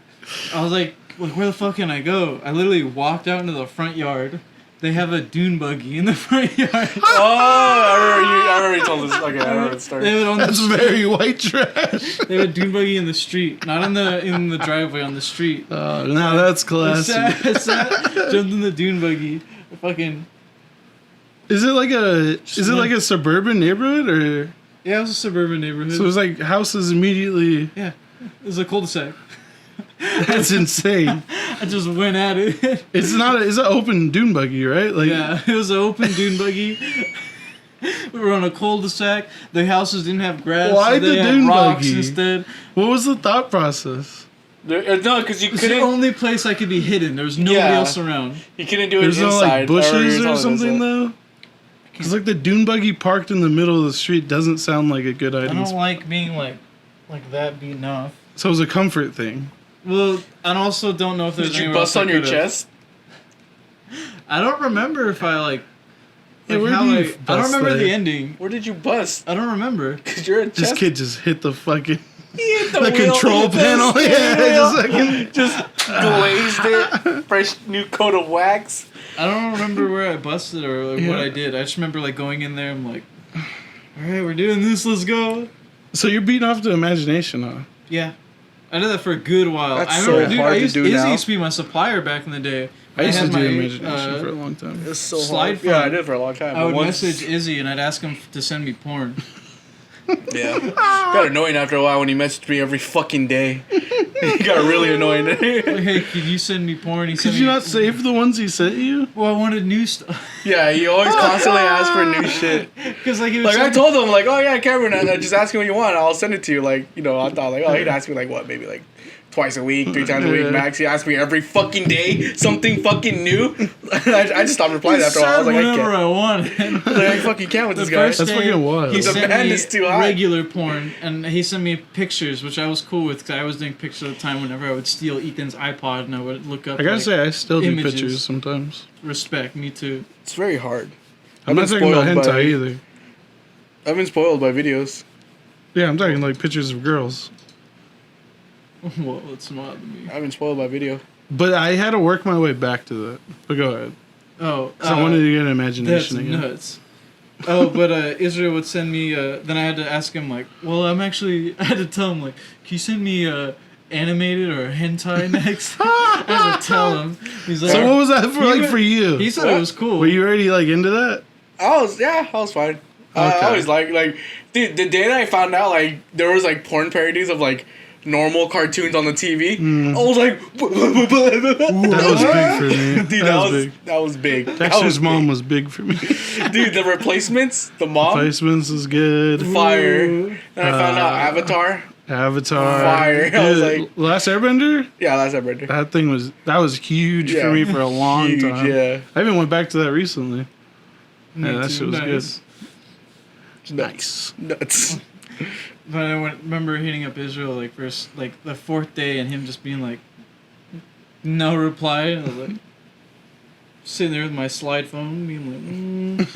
where the fuck can I go? I literally walked out into the front yard. They have a dune buggy in the front yard. I remember you told this. Okay, I remember the They story. would on That's the very white trash. They had a dune buggy in the street, not in the driveway, on the street. Oh, now that's I classy. sat, jumped in the dune buggy, fucking Is it like a suburban neighborhood or? Yeah, it was a suburban neighborhood. So it was like houses immediately. yeah, it was a cul-de-sac. That's insane. I just went at it. It's an open dune buggy, right? Like, Yeah, it was an open dune buggy. We were on a cul-de-sac. The houses didn't have grass. Why so they the had dune rocks buggy? instead. what was the thought process? No, because you It's the couldn't. only place I could be hidden. There was nobody Yeah. else around. You couldn't do it There's no inside. like bushes Or or something though. Because like the dune buggy parked in the middle of the street doesn't sound like a good I idea. don't like being like that beaten off. So it was a comfort thing. Well, I also don't know if there's Did you anywhere bust else I on your could've- chest? I don't remember if I like. Yeah, Like where how do you I don't bust remember there? the ending. Where did you bust? I don't remember. Because you're a This chest. kid just hit the fucking He hit the wheel. control panel. The Yeah, wheel. just fucking. Just glazed it. Fresh new coat of wax. I don't remember where I busted or like, what Yeah. I did. I just remember like going in there. I'm like, all right, we're doing this. Let's go. So you're beating off the imagination, huh? Yeah. I did that for a good while. That's I so remember, dude, hard to used, do Izzy now. used to be my supplier back in the day. I used to had do my, imagination for a long time. It's so Slide hard. Yeah, I phone. did for a long time. I would but once- message Izzy and I'd ask him to send me porn. Yeah. Got annoying after a while when he messaged me every fucking day. He got really annoying. Like, hey, could you send me porn? He Could sent you me, not save the ones he sent you? Well, I wanted new stuff. Yeah, he always constantly asks for new shit. Because like he was Like I told him, like, oh yeah, Cameron, just ask me what you want. I'll send it to you. Like, you know, I thought like, oh, he'd ask me like what, maybe like twice a week, 3 times a week max. He asked me every fucking day something fucking new. I just stopped replying after a while. I was like, I whenever can't. I wanted. I was like, I fucking can't with The this guy. first That's day, fucking wild. He The sent band me is too high. regular porn, and he sent me pictures, which I was cool with because I was doing pictures at the time. Whenever I would steal Ethan's iPod and I would look up. I gotta like, say, I still do images. pictures sometimes. respect me too. It's very hard. I'm not talking about hentai either. I've been spoiled by videos. Yeah, I'm talking like pictures of girls. Well, it's not to me. I've been spoiled by video. But I had to work my way back to that. But go ahead. Oh, 'Cause I wanted to get an that's imagination again. nuts. Oh, but Israel would send me. Then I had to ask him like, well, I had to tell him like, can you send me animated or hentai next? I had to tell him. He's like, So what was that for, He like, went- for you? He said it was cool. Were you already, like, into that? I was fine. I Okay. always like, dude, the day that I found out, like, there was, like, porn parodies of, like, normal cartoons on the TV, I was like, That was big for me. dude, that was big. That Dexter's was mom big. was big for me. Dude, the replacements, the mom, Placements is good. fire. Then I found out Avatar. Avatar. Fire. I was Dude, like- Last Airbender? Yeah, that's that right there. That was huge Yeah. for me for a long Huge, time. yeah. I even went back to that recently. Me Yeah, that too, shit was nice. good. Nice. Nuts. But I remember hitting up Israel like first, like the 4th day, and him just being like, no reply. And I was like, sitting there with my slide phone, being like,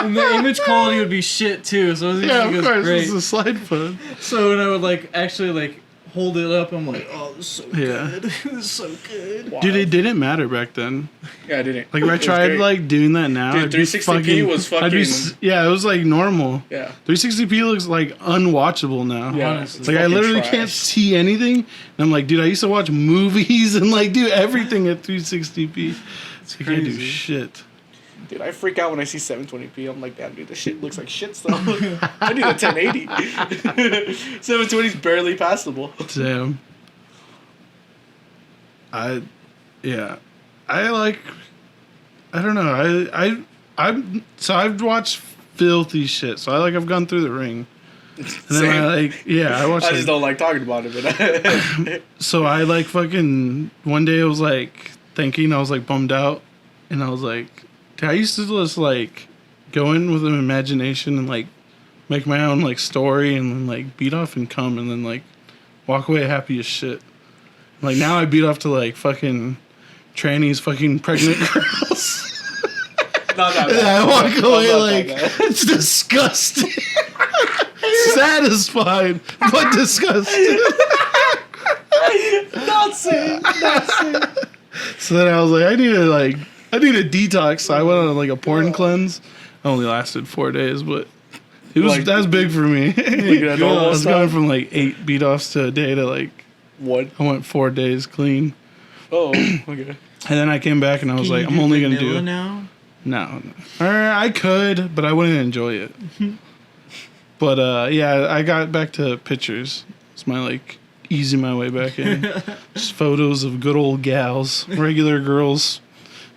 and the image quality would be shit too. So it was, Yeah, it of was course. great. It's a slide phone. So when I would like actually like hold it up, I'm like, oh, this is so Yeah. good. This is so good. Wow. Dude, it didn't matter back then. Yeah, I didn't. Like, if I It was tried, great. like, doing that now, Dude, it'd be 360p was I'd be fucking- yeah, it was, like, normal. Yeah. 360p looks, like, unwatchable now. Yeah. Honestly. it's Like, I fucking literally trash. can't see anything. And I'm like, dude, I used to watch movies and, like, do everything at 360p. I can't do crazy. shit. Dude, I freak out when I see 720p. I'm like, damn, dude, this shit looks like shit still. I need a 1080. 720 is barely passable. Damn. I don't know. I've watched filthy shit. So I've gone through the ring. And then Same. I watched I like, just don't like talking about it, but so I like fucking one day I was like thinking, I was like bummed out, and I was like, I used to just like go in with an imagination and like make my own like story and then like beat off and come and then like walk away happy as shit. Like now I beat off to like fucking trannies, fucking pregnant girls. not that And bad. I walk away Not like that bad. it's disgusting. Satisfied, but disgusting. Not saying. So then I was like, I need a detox. So I went on like a porn cleanse. It only lasted 4 days, but that was big for me. at normal I was stuff? going from like 8 beat offs to a day to like What? I went 4 days clean. Oh, okay. And then I came back and I was Can like, you I'm do only gonna vanilla do now. No. I could, but I wouldn't enjoy it. But yeah, I got back to pictures. It's my like easing my way back in. Just photos of good old gals, regular girls,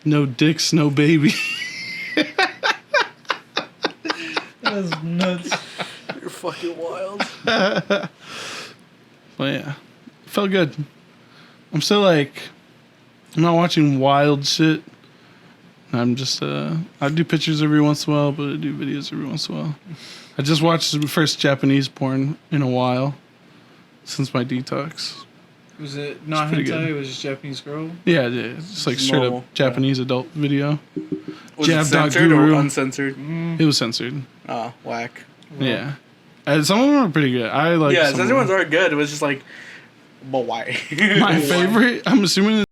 no dicks, no baby. That's nuts. You're fucking wild. But yeah, felt good. I'm still like, I'm not watching wild shit. I'm just I do pictures every once in a while, but I do videos every once in a while. I just watched the first Japanese porn in a while since my detox. Was it not pretty hentai? good. It was just Japanese girl. Yeah, it's just like straight Normal, up Japanese adult video. Was it Jab dot censored or guru. uncensored? It was censored. Oh, whack. Yeah, some of them are pretty good. I like. Yeah, some censored of ones them. are good. It was just like, but why? My favorite. I'm assuming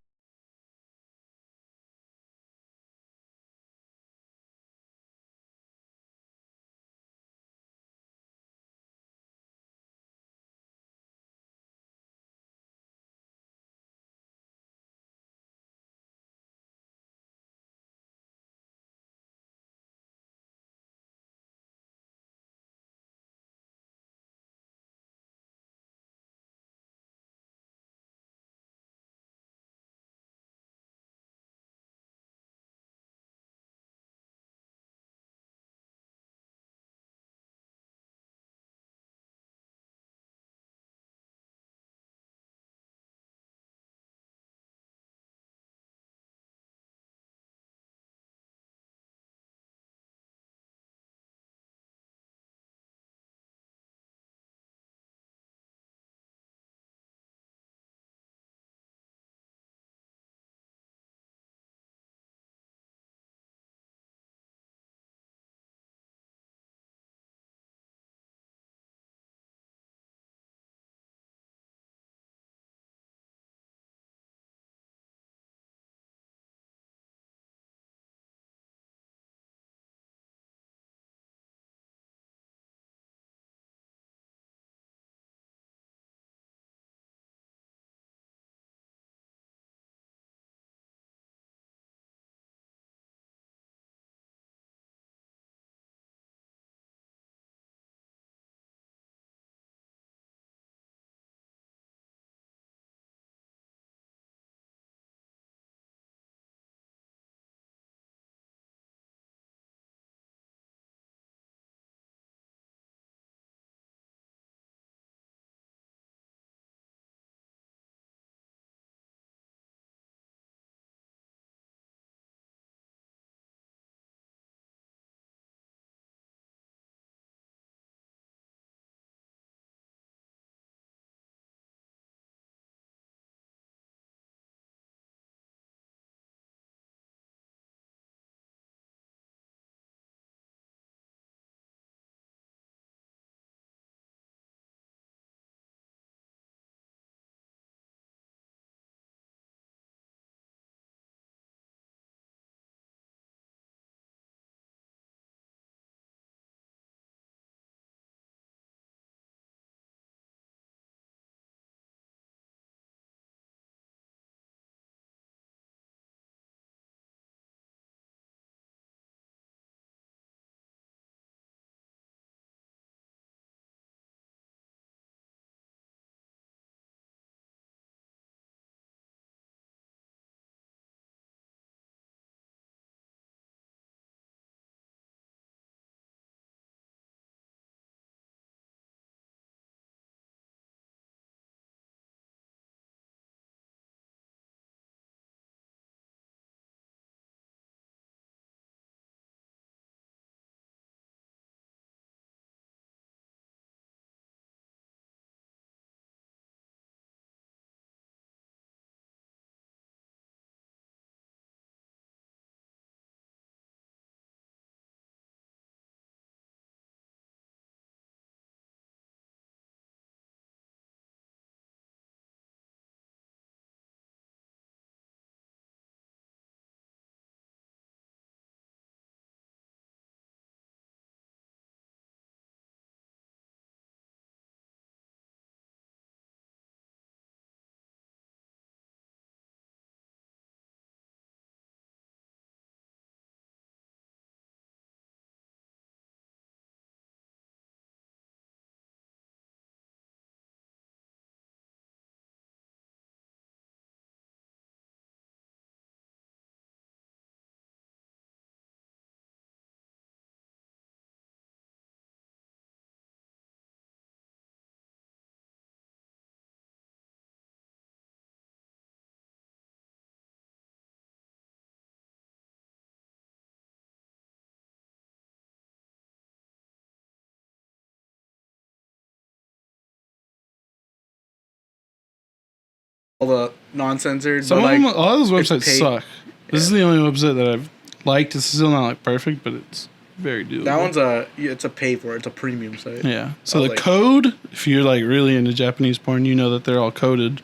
all the non-censored. Some but, of them, like, a lot of those it's websites paid. suck. This is the only website that I've liked. It's still not like perfect, but it's very doable. that one's it's a pay for it. It's a premium site. Yeah. So I the like- code, if you're like really into Japanese porn, you know that they're all coded.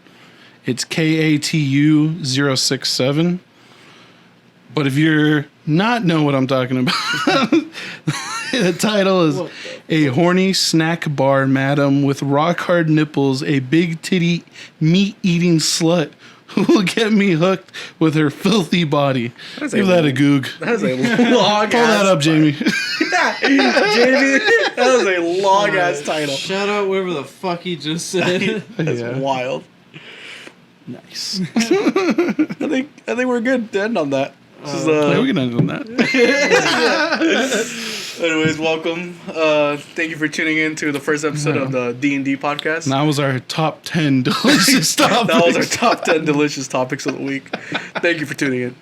It's KATU 067. But if you're not know what I'm talking about, the title is A Horny Snack Bar Madam with Rock Hard Nipples, a Big Titty Meat Eating Slut who will get me hooked with her filthy body. Give that a goog. That is a long. Pull that up, Jamie. Jamie. That is a long ass title. Shout out wherever the fuck he just said. That's Yeah. wild. Nice. I think we're good to end on that. This is, Yeah, we can end on that. anyways, welcome. Thank you for tuning in to the first episode of the D&D podcast. And that was our top 10 delicious topics. That was our top 10 delicious topics of the week. Thank you for tuning in.